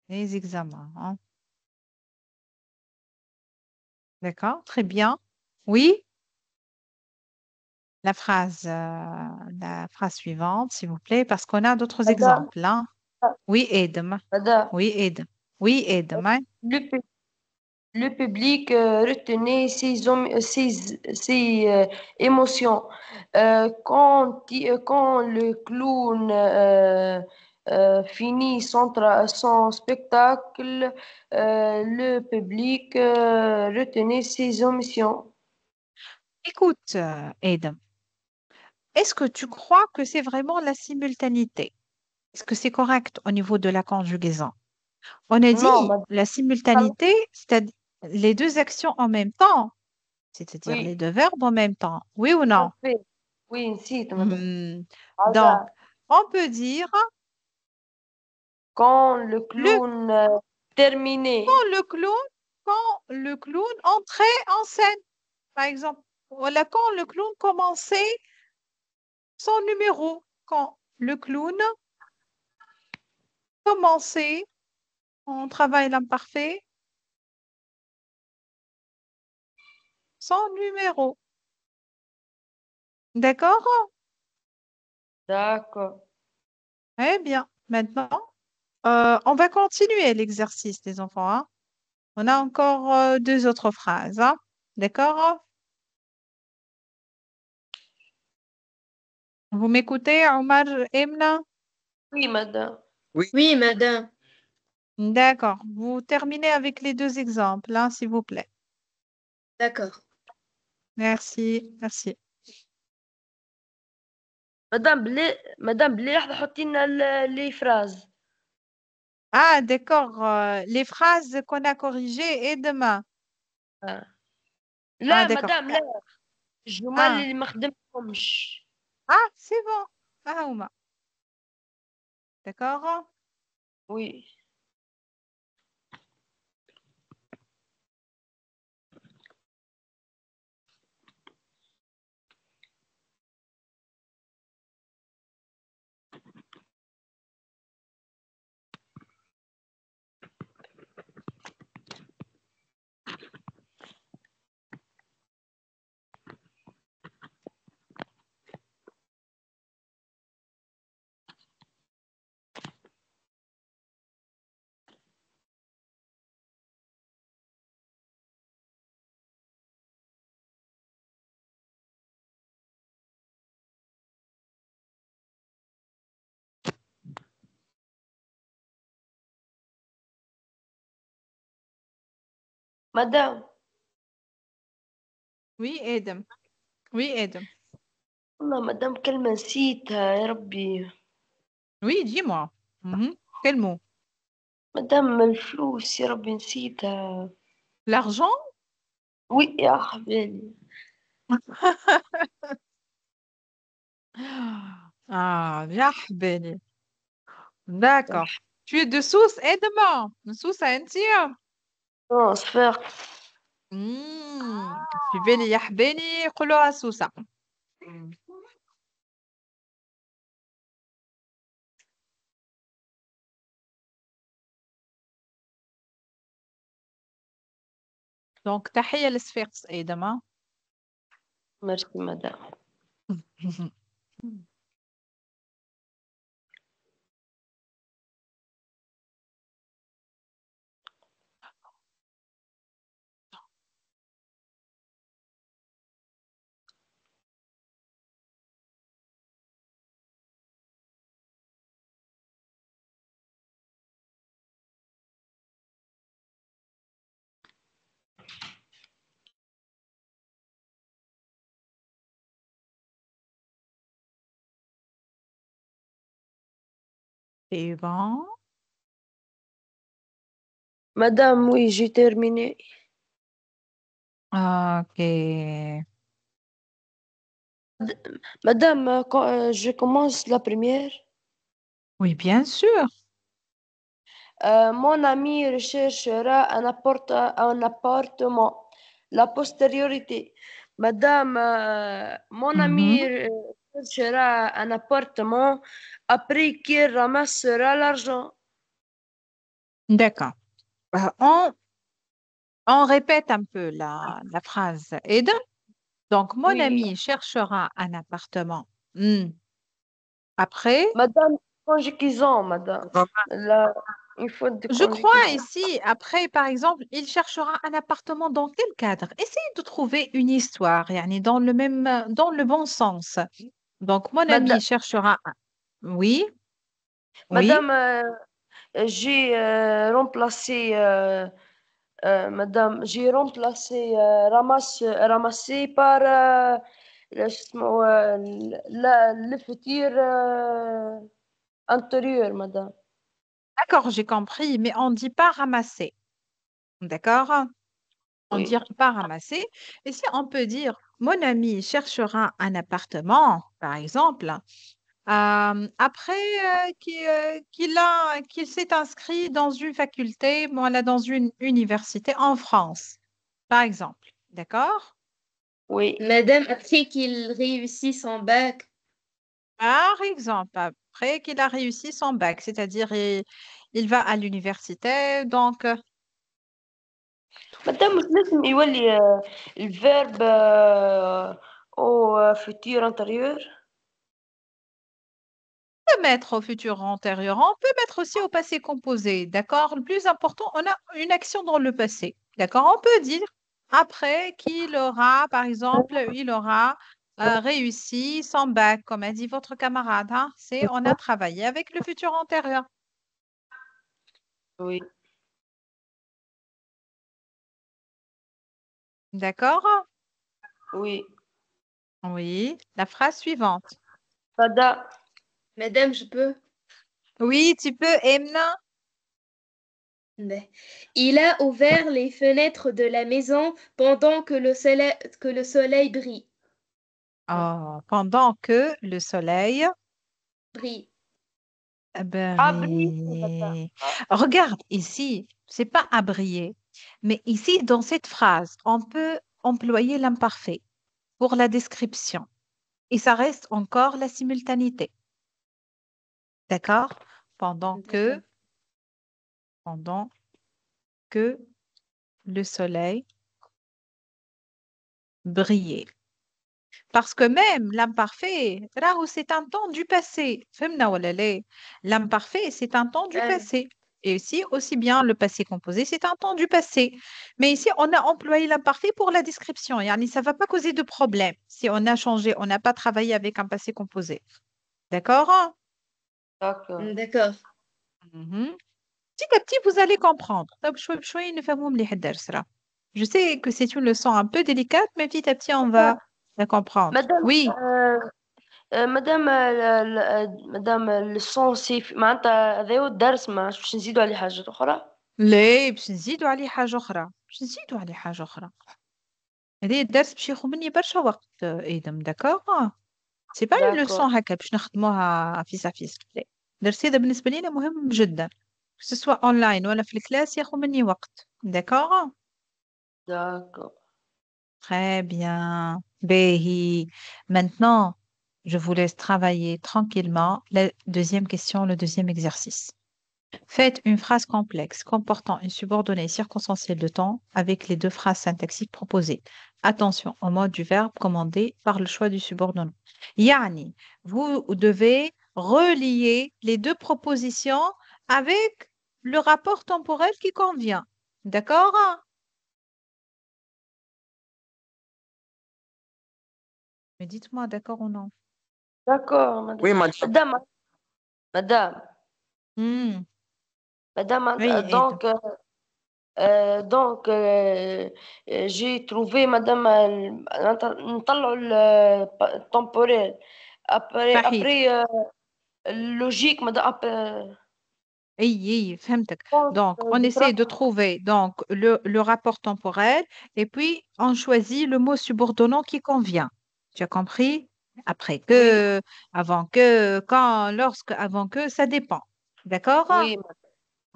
Les examens, hein. D'accord, très bien. Oui, la phrase suivante, s'il vous plaît, parce qu'on a d'autres Madame, exemples, hein. Oui, Edem. madame, Oui, Edem. Oui, Edem, hein. le, pu- le public retenait ses émotions. Quand le clown finit son spectacle, le public retenait ses émotions. Écoute, Edem, est-ce que tu crois que c'est vraiment la simultanéité? Est-ce que c'est correct au niveau de la conjugaison? On a Non, dit madame, la simultanéité, c'est-à-dire les deux actions en même temps, c'est-à-dire les oui, deux verbes en même temps. Oui ou non? parfait. Oui, nsiت, madame. Hmm. Donc, Madame, on peut dire quand le le, clown terminait. quand le clown, quand le clown entrait en scène, par exemple. Voilà, quand le clown commençait son numéro, quand le clown commençait, on travaille l'imparfait, son numéro. D'accord? D'accord. Eh bien, maintenant, on va continuer l'exercice, les enfants, hein. On a encore deux autres phrases, hein. D'accord? Vous m'écoutez, Omar, Emna? Oui, madame. Oui, madame. D'accord. Vous terminez avec les deux exemples, hein, s'il vous plaît. D'accord. Merci, merci. مدام بلي لحظة حطي لنا لي فراز. Ah, d'accord. Les phrases qu'on a corrigées et demain. Ah, لا d'accord. مدام لا الجمل Ah, اللي ما خدمتهمش. ah, c'est bon. Ah, Ouma. D'accord. Oui. مدام Oui, Edem. Oui, Edem. والله مدام كلمة نسيتها يا ربي. Oui, dis-moi. Mhm. Quel mot? مدام الفلوس يا ربي نسيتها. L'argent? وي يا حبيبي. Ah, bien, Béni. D'accord. Tu es de Sousse, aide-moi. De Sousse à Antia. صفاق. في بالي يا حباني يقولوها سوسة. دونك تحية للصفاقس أيضا. ميرسي مدام. C'est bon. مدام وي جي تيرميني. Ok. Madame, je commence la première. Oui, bien sûr. Mon ami recherchera un appartement. la postériorité. Madame, mon ami Mhm. cherchera un appartement après qu'il ramassera l'argent. D'accord. Euh, on, on répète un peu la phrase. Aide. Donc, mon Oui, ami cherchera un appartement. Hmm. Après, madame, conjugaison, madame. La, une faute de je crois conjugaison. ici, après, par exemple, il cherchera un appartement dans quel cadre? Essayez de trouver une histoire, yani dans le bon sens. Donc, mon ami Madame, cherchera. Oui, oui. madame, j'ai remplacé, madame, j'ai remplacé ramasser par شو اسمه le futur antérieur, madame. D'accord, j'ai compris, mais on ne dit pas ramasser. D'accord? On ne Oui. dit pas ramasser. Et si on peut dire, mon ami cherchera un appartement, par exemple, après qu'il s'est inscrit dans une faculté, voilà, dans une université en France, par exemple. D'accord? Oui. Madame, après qu'il réussit son bac, Par exemple, après qu'il a réussi son bac, c'est-à-dire il va à l'université, donc madame مش لازم يولي الفيرب au futur antérieur. peut mettre au futur antérieur, on peut mettre aussi au passé composé, d'accord? Le plus important, on a une action dans le passé, d'accord? On peut dire après qu'il aura, par exemple, il aura réussi son bac, comme a dit votre camarade, hein. C'est on a travaillé avec le futur antérieur, Oui. d'accord? Oui. Oui, la phrase suivante. Madame, Madame, je peux? Oui, tu peux, Emna. Mais il a ouvert les fenêtres de la maison pendant que le soleil brille. Oh, pendant que le soleil Brille. abri, madame. brille. Regarde ici, c'est pas à briller, mais ici, dans cette phrase, on peut employer l'imparfait pour la description et ça reste encore la simultanéité. D'accord? Pendant D'accord. pendant que le soleil brillait. Parce que même l'imparfait, راهو c'est un temps du passé. فهمنا ولا لا؟ L'imparfait, c'est un temps du Ah, passé. Et ici, aussi bien le passé composé, c'est un temps du passé. Mais ici, on a employé l'imparfait pour la description. Yani, ça ne va pas causer de problème si on a changé, on n'a pas travaillé avec un passé composé. D'accord? D'accord. d'accord. Mhm. Petit à petit, vous allez comprendre. طب شوي بشوي نفهموا مليح الدرس راه. Je sais que c'est une leçon un peu délicate, mais petit à petit, on va la comprendre. Madame, Oui. مادام مادام السونسي معناتها هذا هو الدرس ما باش نزيدوا عليه حاجات أخرى. لا باش نزيدوا عليه حاجة أخرى باش نزيدوا عليه حاجة أخرى هذا الدرس باش ياخذ مني برشا وقت آدم داكوغ سي با اون داكور لوسون هكا باش نخدموها فيس فيس لا الدرس هذا بالنسبة لينا مهم جدا سواء أونلاين ولا في الكلاس ياخذ مني وقت داكوغ داكور. très bien باهي maintenant je vous laisse travailler tranquillement la deuxième question le deuxième exercice. Faites une phrase complexe comportant une subordonnée circonstancielle de temps avec les deux phrases syntaxiques proposées. Attention au mode du verbe commandé par le choix du subordonnant. Yani, vous devez relier les deux propositions avec le rapport temporel qui convient. D'accord? Mais dites-moi, d'accord ou non? داكور مدام. Oui, madame. مدام مدام Hmm. مدام Oui, Aide. donc j'ai trouvé madame نطلعوا التمبوريل صحيح. après logique madame فهمتك. pense Donc, on de essaie phrase. de trouver donc, le rapport temporel et puis on choisit le mot subordonnant qui convient. Tu as compris? Après Oui, que, avant que, quand, lorsque, avant que, ça dépend. D'accord? oui,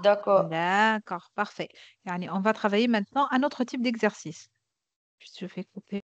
d'accord. D'accord, parfait. Yani, on va travailler maintenant un autre type d'exercice. Je fais couper.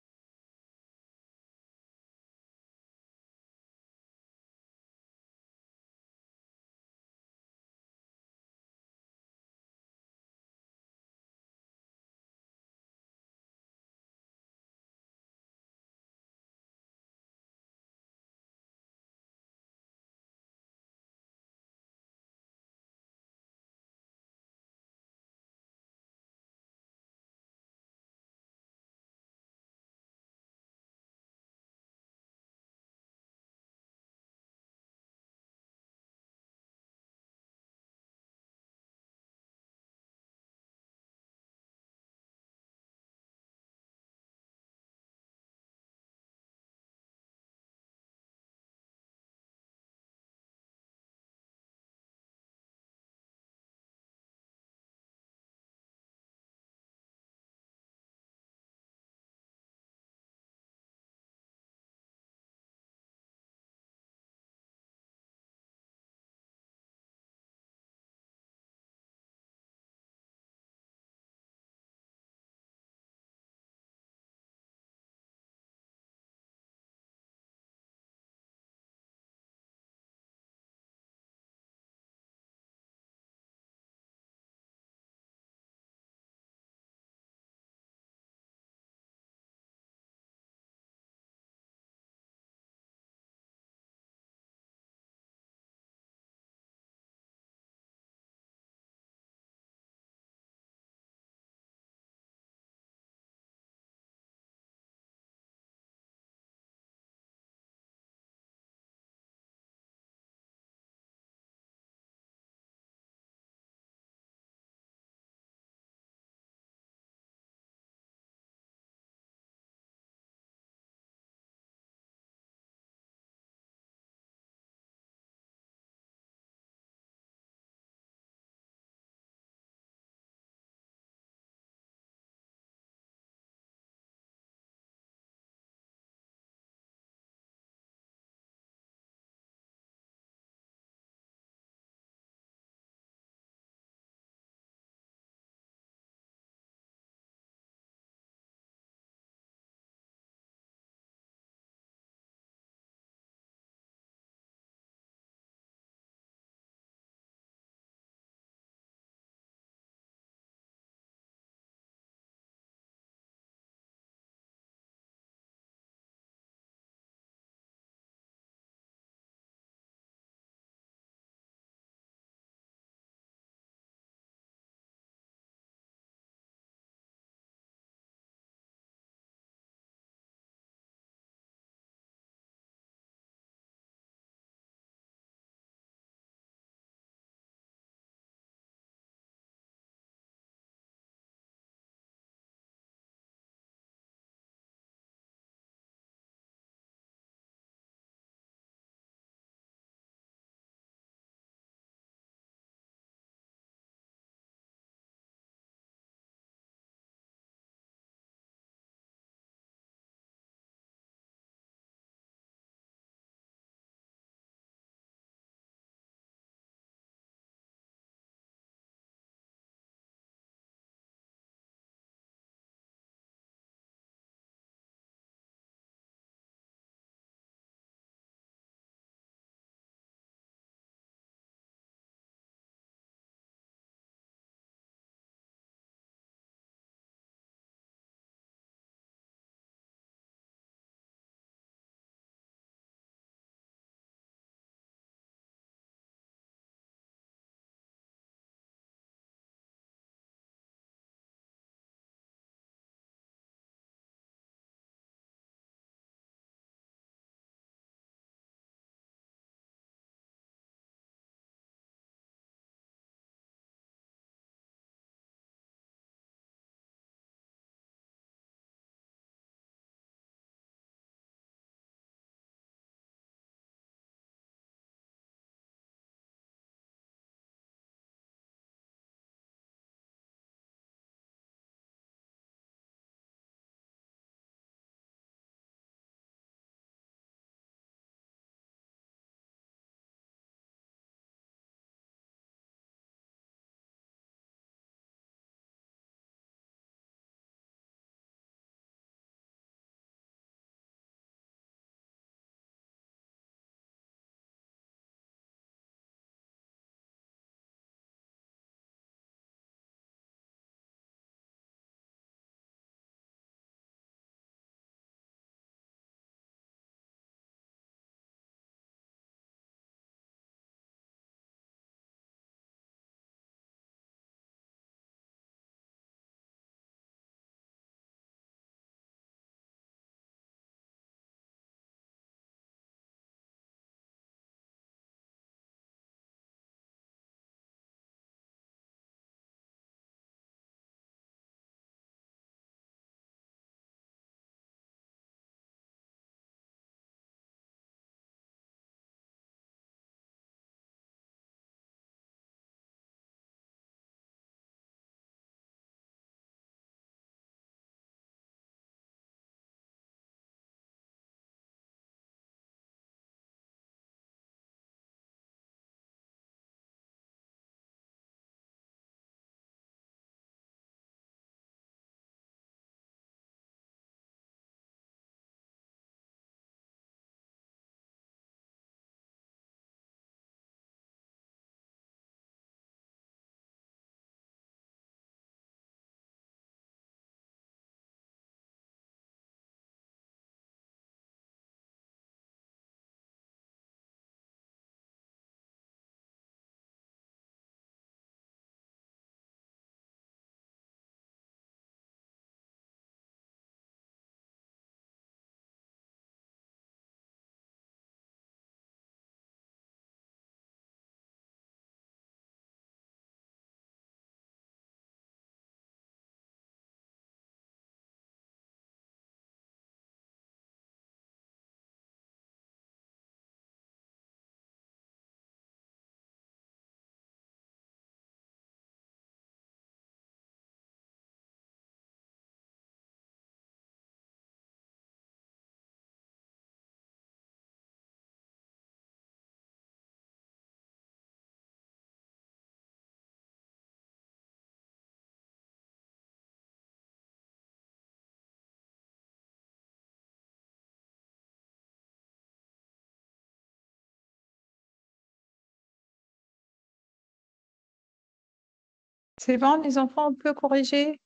C'est bon, les enfants, on peut corriger?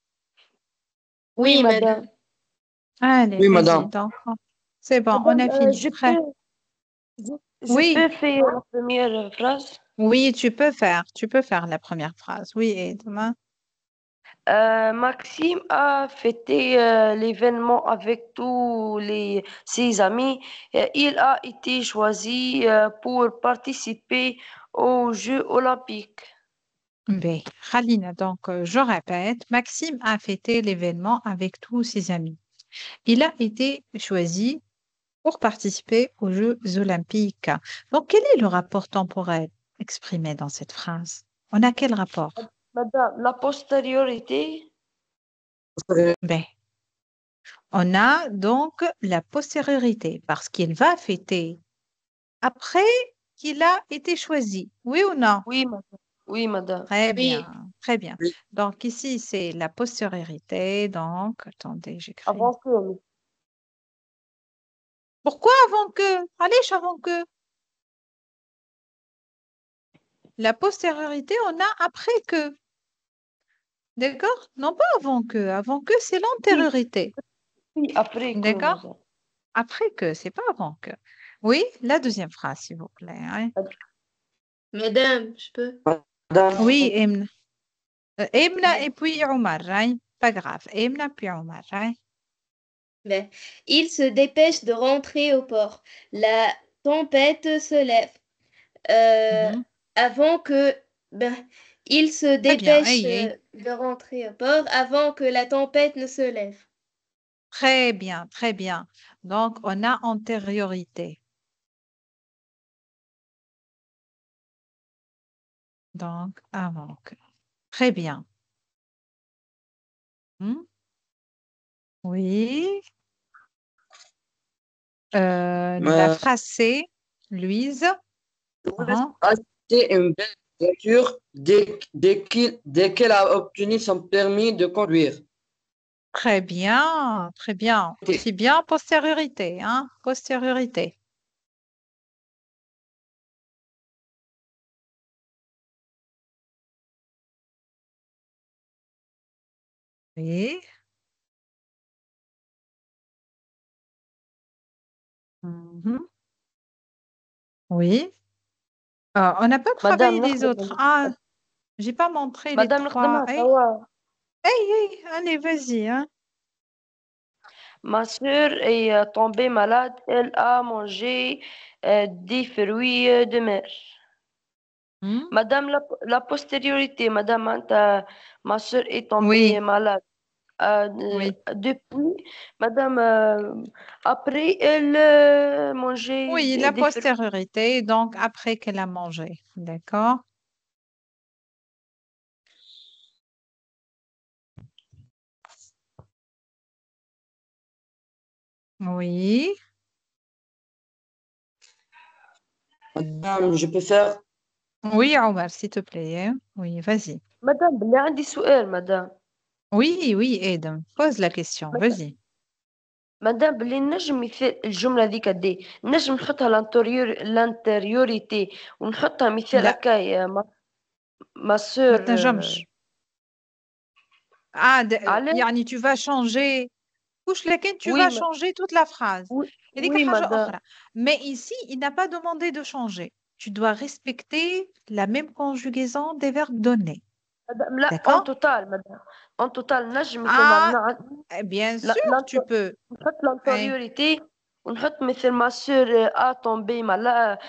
Oui, Oui, madame. madame. Allez, Oui, vas-y, madame. donc. C'est bon, on Madame, a fini. Prêt? je Oui, peux faire la première phrase? oui, tu peux faire la première phrase. Oui, et demain. Maxime a fêté l'événement avec ses amis. Il a été choisi pour participer aux Jeux olympiques. Ben, Khalina, donc je répète, Maxime a fêté l'événement avec tous ses amis. Il a été choisi pour participer aux Jeux olympiques. Donc, quel est le rapport temporel exprimé dans cette phrase? On a quel rapport? Madame, la postériorité, Ben, on a donc la postériorité parce qu'il va fêter après qu'il a été choisi. Oui ou non? oui, madame. Oui, madame. Très Oui. bien, très bien. Oui. Donc ici, c'est la postériorité. Donc, attendez, j'écris. Avant que. Pourquoi avant que? Allez, avant que. La postériorité, on a après que. D'accord? Non pas avant que. Avant que, c'est Oui, l'antériorité. oui, après que, D'accord? madame. Après que, c'est pas avant que. Oui, la deuxième phrase, s'il vous plaît, hein. Madame, je peux? Oui, Madame, Emna. Emna Ben, et puis Omar, hein. Pas grave. Emna puis Omar, hein. ben. Il se dépêche de rentrer au port. La tempête se lève. Euh, Mhm. avant que... Ben, il se Très bien. dépêche Hey, hey. de rentrer au port avant que la tempête ne se lève. Très bien, très bien. Donc, on a antériorité. Donc, avant que. Très bien. Hmm. Oui. La euh, phrase c'est Louise. je vous laisse Uhum. acheter une belle voiture dès qu'elle a obtenu son permis de conduire. Très bien, très bien. C'est bien postériorité, hein? Postériorité. Oui. Mhm. Oui. On n'a pas Madame, travaillé les autres. Ah, j'ai pas montré les Madame trois. نخدمها Hey, توا. hey, hey, allez, vas-y, hein. Ma sœur est tombée malade. Elle a mangé des fruits de mer. Hmm. Madame, la postériorité, Madame, ma sœur est tombée Oui, malade. oui. Depuis, Madame, après, elle mangeait Oui, la des fruits. postériorité, donc après qu'elle a mangé. D'accord? Oui. Madame, je peux faire. Oui, Omar, s'il te plaît, hein. Oui, vas-y. Madame, بالله عندي سؤال مدام. Oui, oui, Aiden, pose la question, vas-y. مدام باللي نجم مثال الجملة ذيك دي نجم نحطها لانتريوريتي ونحطها مثال لا هكا ما ما سور تنجمش. Ah, علاش يعني tu vas changer. Couche laquelle tu وي vas changer toute la phrase. Et وي مدام mais ici, il n'a pas demandé de changer. Tu dois respecter la même conjugaison des verbes donnés. مدام لا اون D'accord? توتال مدام اون توتال نجم مثل ما Ah, bien sûr, tu peux. نحط Hein, l'antériorité ونحط مثل ما سور ا تومبي مالا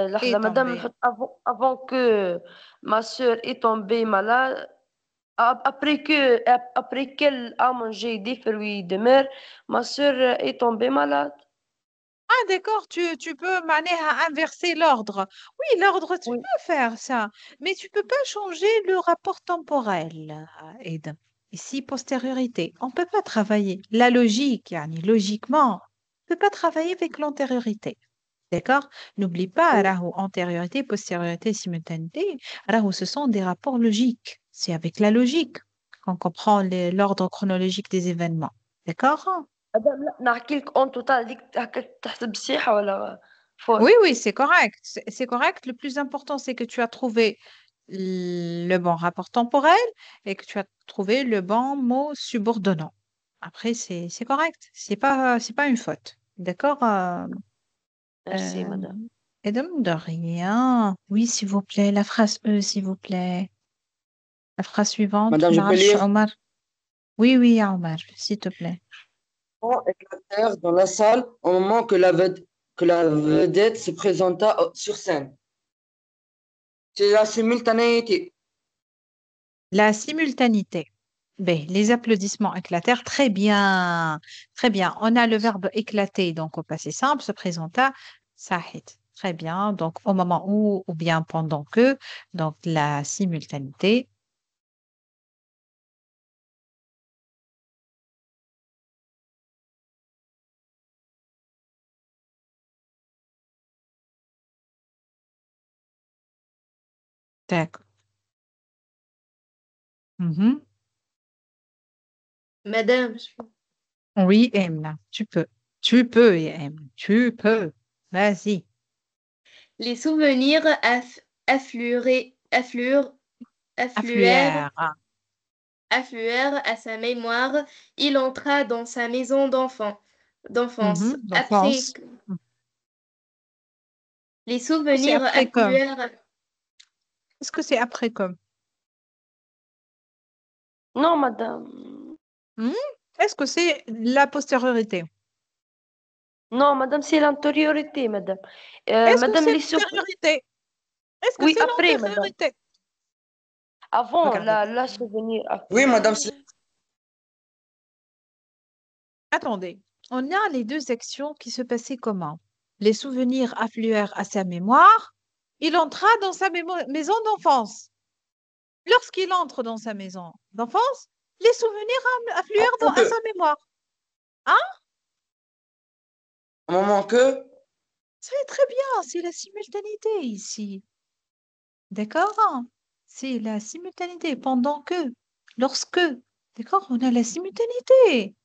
لحظة est مدام tombé. نحط avant que ma sœur est tombée malade. Après qu'elle a mangé des fruits de mer, ma sœur est tombée malade. Ah, d'accord, tu peux à inverser l'ordre. Oui, l'ordre, tu Oui, peux faire ça, mais tu peux pas changer le rapport temporel, Aiden. Ici, postériorité. On peut pas travailler. La logique, yani, logiquement, on peut pas travailler avec l'antériorité. D'accord? N'oublie pas, oui. rahu, antériorité, postériorité, simultanéité. Rahu, ce sont des rapports logiques. C'est avec la logique qu'on comprend l'ordre chronologique des événements. D'accord? مدام لا نحكي لك اون توتال ديك هكا تحسب صحيحة ولا Oui, فوت؟ oui, c'est correct. C'est correct. Le plus important, c'est que tu as trouvé le bon rapport temporel et que tu as trouvé le bon mot subordonnant. Après, c'est correct. C'est pas une faute. D'accord? Merci, Euh, madame. et de rien. Oui, s'il vous plaît, la phrase E, s'il vous plaît. La phrase suivante. Madame, je peux معلش lire. عمر. Oui, oui, يا عمر, s'il te plaît. Éclatèrent dans la salle au moment que la vedette se présenta sur scène. C'est la simultanéité. La simultanéité. Ben, les applaudissements éclatèrent. Très bien. Très bien. On a le verbe éclater, donc au passé simple, se présenta. Sahit. Très bien. Donc, au moment où, ou bien pendant que. Donc, la simultanéité. D'accord. Mhm. Madame, Oui, Emna, tu peux. Tu peux, Emna. Tu peux. Vas-y. les souvenirs affluèrent, affluèrent, Affluère. Ah. affluèrent à sa mémoire. Il entra dans sa maison d'enfance. Mhm. Après, D'enfance. les C'est souvenirs après comme. affluèrent. Est-ce que c'est après comme? Non, madame. Hmm? Est-ce que c'est la postériorité? Non, madame, c'est l'antériorité, madame. Est-ce que Madame, c'est les souvenirs. l'antériorité? Est-ce que Oui, c'est après, madame. l'antériorité? Avant, Regardez. la souvenir. Oui, madame, Attendez. On a les deux actions qui se passaient comment? Les souvenirs affluèrent à sa mémoire. Il entra dans sa maison d'enfance. Lorsqu'il entre dans sa maison d'enfance, les souvenirs affluèrent avant à que, sa mémoire. Hein? au moment que, C'est très bien. C'est la simultanéité ici. D'accord? C'est la simultanéité. Pendant que, lorsque. D'accord? On a la simultanéité.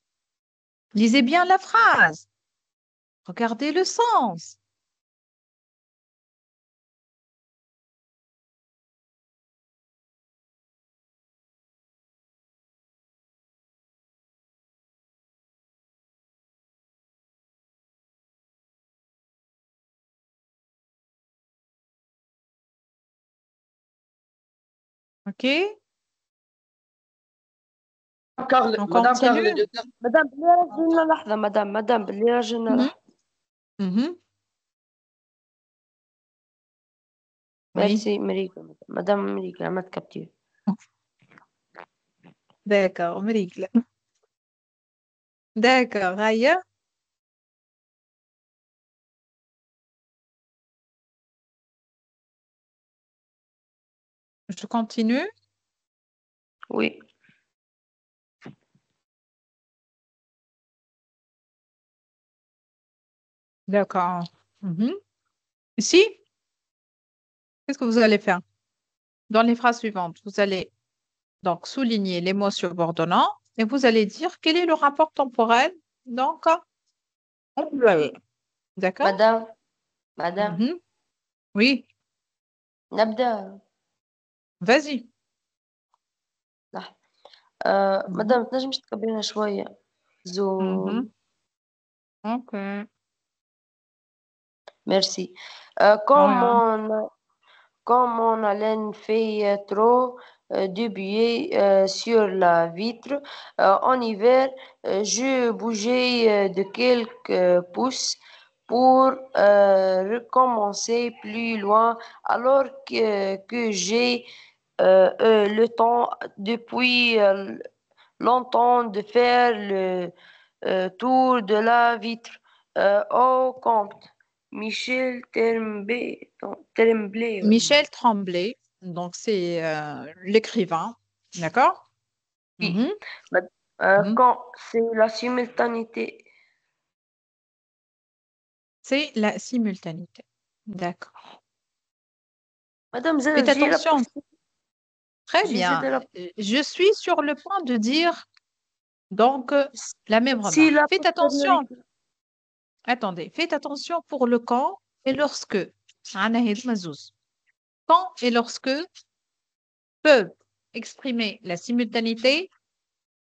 Lisez bien la phrase. Regardez le sens. OK? On Madame Carl, continue. madame, بالله رجلنا لحظة مدام بالله رجلنا Mhm. لحظة. Mhm. Oui. ميرسي مريكا مدام مريكا عملت كابتير. D'accord, Merigle. D'accord, Raya. Je continue. Oui. D'accord. Mhm. Ici, qu'est-ce que vous allez faire? Dans les phrases suivantes, vous allez donc souligner les mots subordonnants et vous allez dire quel est le rapport temporel. Donc, employé. D'accord? مدام Mhm. Oui, نبدأ. vas-y. لحظة. Mhm. مدام تنجمش تكبرينا شوية Mhm. زوم. OK. ميرسي. Rien. Comme on haleine fait trop de buée sur la vitre, en hiver, je bougeais de quelques pouces pour recommencer plus loin, alors que j'ai le temps depuis longtemps de faire le tour de la vitre. Au compte, Michel Tremblay. Michel Tremblay, donc c'est l'écrivain. D'accord? Oui. Mhm. Ma- Mhm. Quand c'est la simultanéité. C'est la simultanéité. D'accord. Madame Faites j'ai la attention. Très j'ai bien. la Je suis sur le point de dire donc la même si remarque. la Faites attention. postériorité. Attendez. Faites attention pour le quand et lorsque. أنا هيد مزوز. Quand et lorsque. peuvent exprimer la simultanéité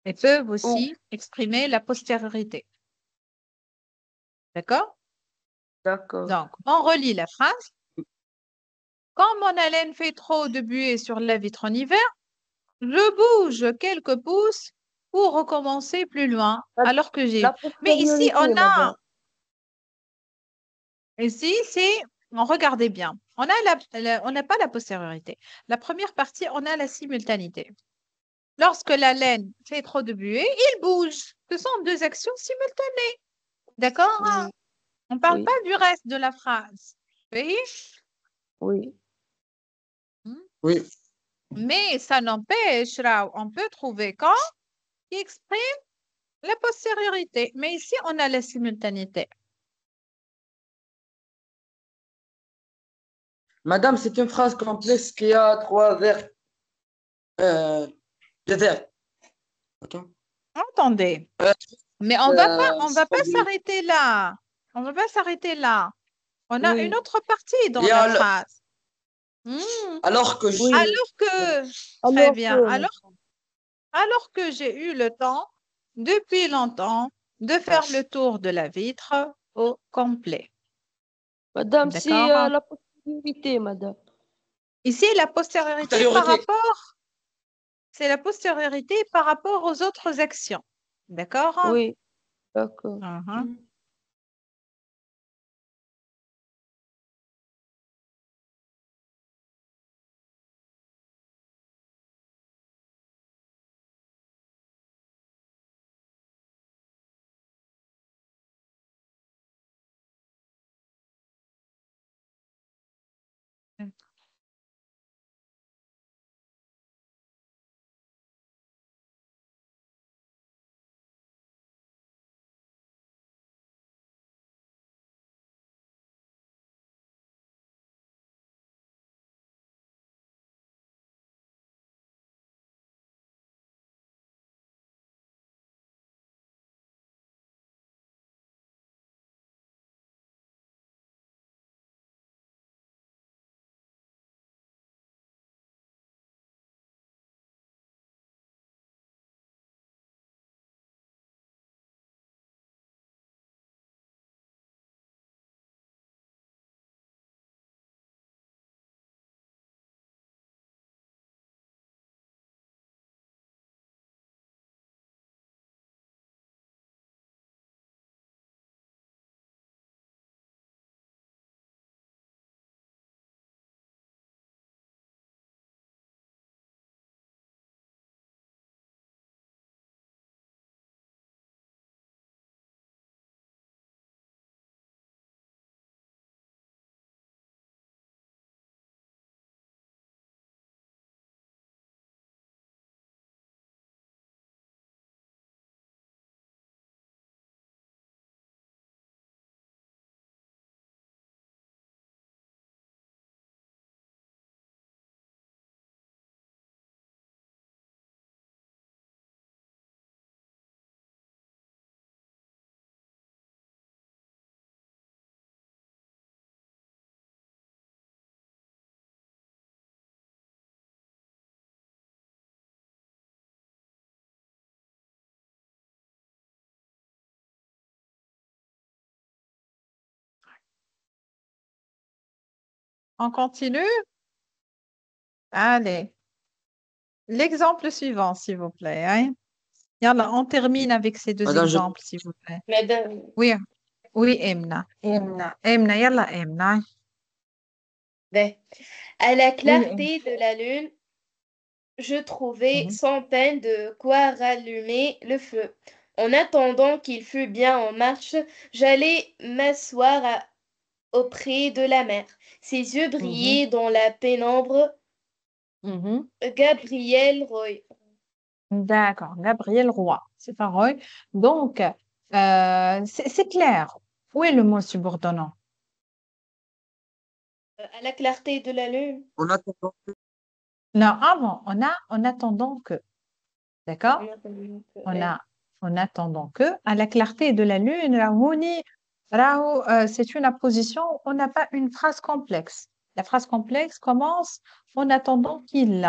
et peuvent aussi exprimer la postériorité. D'accord? D'accord. Donc, on relit la phrase. Quand mon haleine fait trop de buée sur la vitre en hiver, je bouge quelques pouces pour recommencer plus loin, La- alors que j'ai... La Mais ici, postériorité, madame. regardez bien, on n'a pas la postériorité. La première partie, on a la simultanéité. Lorsque la laine fait trop de buée, il bouge. Ce sont deux actions simultanées. D'accord? Oui, On ne parle oui, pas du reste de la phrase. Vous voyez? oui. Hmm? Oui. Mais ça n'empêche, là, on peut trouver quand qui exprime la postériorité. Mais ici, on a la simultanéité. Madame, c'est une phrase complexe qui a trois verbes. Deux verbes. Attends. Entendez. Euh, Mais on va pas s'arrêter là. On va pas s'arrêter là. On a une Oui, autre partie dans il y la a phrase. Hmm. alors que je... oui. Alors que, très Alors bien. que, Alors que j'ai eu le temps, depuis longtemps, de faire le tour de la vitre au complet. madame, c'est D'accord? la postériorité, madame. Ici, la postériorité c'est la postériorité par rapport aux autres actions. D'accord? Oui, d'accord. Mhm. On continue? Allez. L'exemple suivant, s'il vous plaît. Hein. Yalla, on termine avec ces deux Madame, exemples, s'il vous plaît. Madame, Oui, oui, Emna. Emna, yalla, Emna. ben, à la Oui, Emna. clarté de la lune, je trouvais Mhm. sans peine de quoi rallumer le feu. En attendant qu'il fût bien en marche, j'allais m'asseoir auprès de la mer. Ses yeux Mhm. brillaient dans la pénombre. Mhm. Gabriel Roy. D'accord, Gabriel Roy, c'est pareil. Donc, c'est clair. Où est le mot subordonnant? À la clarté de la lune. on attend. Non, avant, on a en attendant que. D'accord? En attendant que- On ouais. a en attendant que. À la clarté de la lune, c'est une apposition, on n'a pas une phrase complexe. La phrase complexe commence en attendant qu'il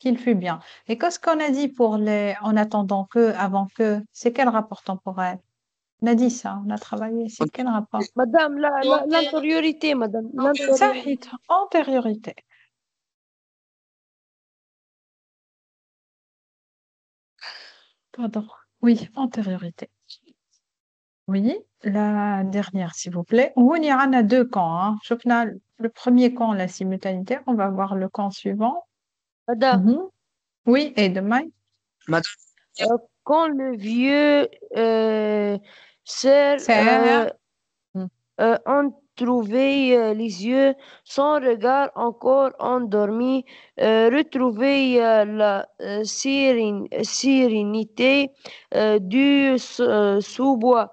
qu'il fut bien. Et qu'est-ce qu'on a dit pour les en attendant que, avant que? C'est quel rapport temporel? On a dit ça, on a travaillé. C'est quel rapport? Madame, l'antériorité, madame. صحيح. Antériorité. Pardon. Oui, antériorité. Oui, la dernière, s'il vous plaît. On y en a deux camps. Hein. شفنا le premier camp, la simultanéité. On va voir le camp suivant. Madame, Mhm. Oui, et demain. Madame, quand le vieux sert Serre. Mm. ont trouvé les yeux sans regard encore endormis, retrouver la sérénité du sous-bois,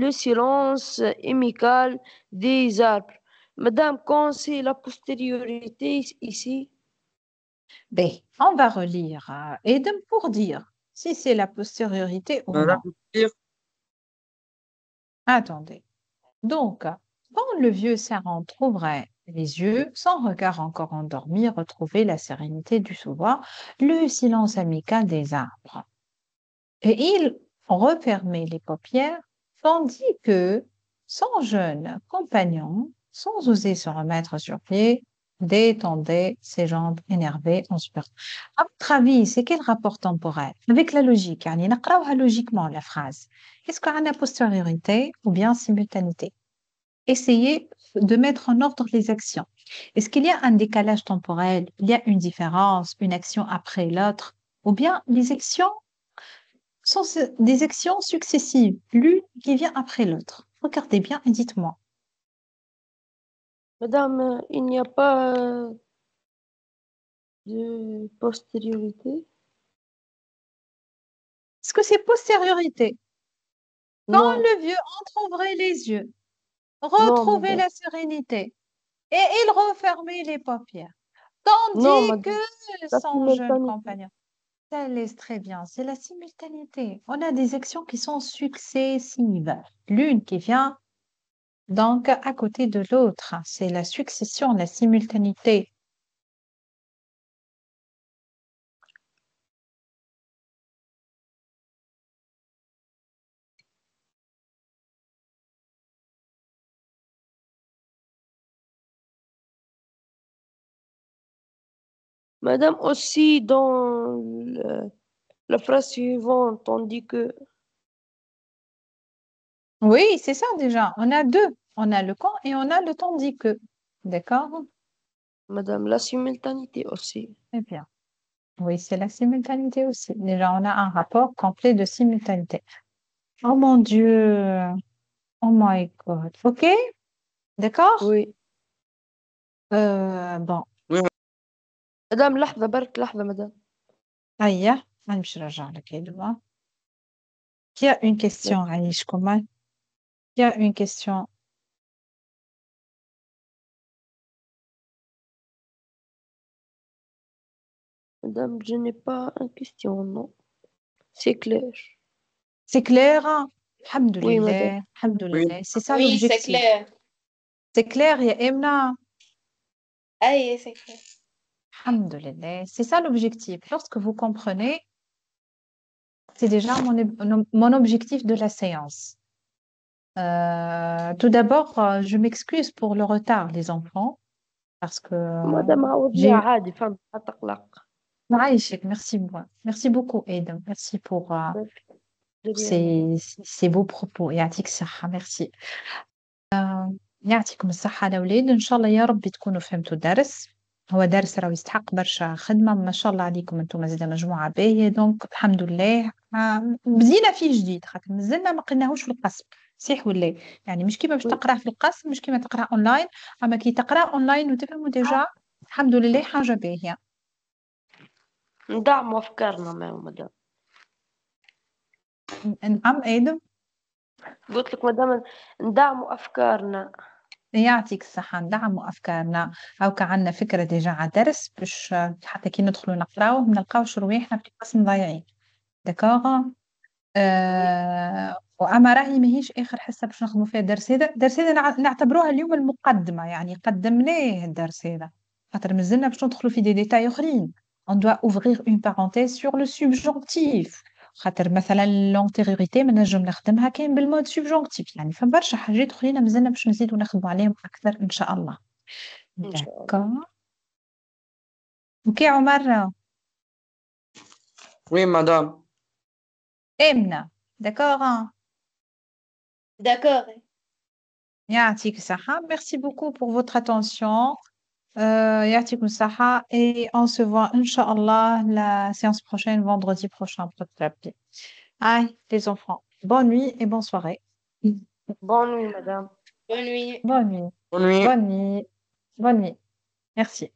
le silence amical des arbres. Madame, quand c'est la postériorité ici? Ben, on va relire Edem pour dire si c'est la postériorité ou madame, non. Attendez. Donc, quand le vieux servant trouverait les yeux, sans regard encore endormi, retrouver la sérénité du sous-bois, le silence amical des arbres. Et il refermait les paupières, tandis que son jeune compagnon, sans oser se remettre sur pied, détendait ses jambes énervées en sueur. À votre avis, c'est quel rapport temporel? Avec la logique, يعني نقراوها logiquement la phrase. Est-ce qu'on a postériorité ou bien simultanéité? Essayez de mettre en ordre les actions. Est-ce qu'il y a un décalage temporel? Il y a une différence, une action après l'autre? Ou bien les actions sont des actions successives, l'une qui vient après l'autre? Regardez bien et dites-moi. Madame, il n'y a pas de postériorité? Est-ce que c'est postériorité? Quand Non, le vieux entrouvrait les yeux, non, retrouvait madame. la sérénité et il refermait les paupières, Non, tandis madame. que La son jeune simultanéité. compagnon. Ça laisse très bien, c'est la simultanéité. On a des actions qui sont successives, l'une qui vient donc à côté de l'autre. C'est la succession, la simultanéité. Madame, aussi dans la phrase suivante, on dit que, Oui, c'est ça déjà. On a deux. On a le quand et on a le tandis que. D'accord? madame, la simultanéité aussi. Très bien. Oui, c'est la simultanéité aussi. Déjà, on a un rapport complet de simultanéité. Oh mon Dieu. Oh my God. OK? D'accord? Oui. Bon. oui, madame, لحظة برك لحظة madame. Aïe, je نرجع لك يا دوبا. Qui a une question, Aïch, comment? Qui a une question? Madame, je n'ai pas une question, non. C'est clair. C'est clair? Hein? Oui, madame. Alhamdoulilah, oui. alhamdoulilah. C'est ça Oui, c'est l'objectif. clair. C'est clair, ya Emna? Aïe, c'est clair. Alhamdoulilah. C'est ça l'objectif. Lorsque vous comprenez, c'est déjà mon objectif de la séance. Tout d'abord, je m'excuse pour le retard, les enfants, parce que madame, j'ai عاوديها eu... عادي فهمت لا تقلق. Aïchek, merci, merci beaucoup, Aiden. Merci pour De rien, madame. ces beaux propos. يعطيك الصحة, merci. يعطيكم الصحة الأولاد، إن شاء الله يا رب تكونوا فهمتوا الدرس. هو درس راهو يستحق برشا خدمة، ما شاء الله عليكم انتم زادا مجموعة باهية، دونك الحمد لله بدينا فيه جديد، خاطر مازلنا ما قلناهوش في القسم، صحيح ولا لا؟ يعني مش كيما باش Oui. تقراه في القسم، مش كيما تقراه اونلاين، اما كي تقراه اونلاين وتفهموا ديجا الحمد لله حاجة باهية. ندعموا أفكارنا معه مدام. نعم آدم؟ قلت لك مدام ندعموا أفكارنا. يعطيك الصحة، ندعموا أفكارنا، أو كعنا فكرة ديجا على درس باش حتى كي ندخلوا نقراوه ما نلقاوش رواحنا في القسم ضايعين. دكاغ؟ وأما راهي ماهيش آخر حصة باش نخدموا فيها الدرس هذا، الدرس هذا نعتبروها اليوم المقدمة، يعني قدمناه الدرس هذا، خاطر مازلنا باش ندخلوا في دي ديتاي آخرين. on doit ouvrir une parenthèse sur le subjonctif. خاطر مثلا l'antériorité ما نجم نخدمها كاين بالمود subjonctif يعني فبرشا حاجات اخرين مازلنا باش نزيدوا نخدموا عليهم اكثر ان شاء الله. إن شاء الله. داكور. اوكي عمر. Oui, madame. امنه. داكور. D'accord. يعطيك الصحة. Merci beaucoup pour votre attention. يعطيكم الصحة et on se voit Inch'Allah la séance prochaine vendredi prochain. Aïe, les enfants. Bonne nuit et bonne soirée. Bonne nuit, madame. Bonne nuit. Bonne nuit. Bonne nuit. Bonne nuit. Bonne nuit. Merci.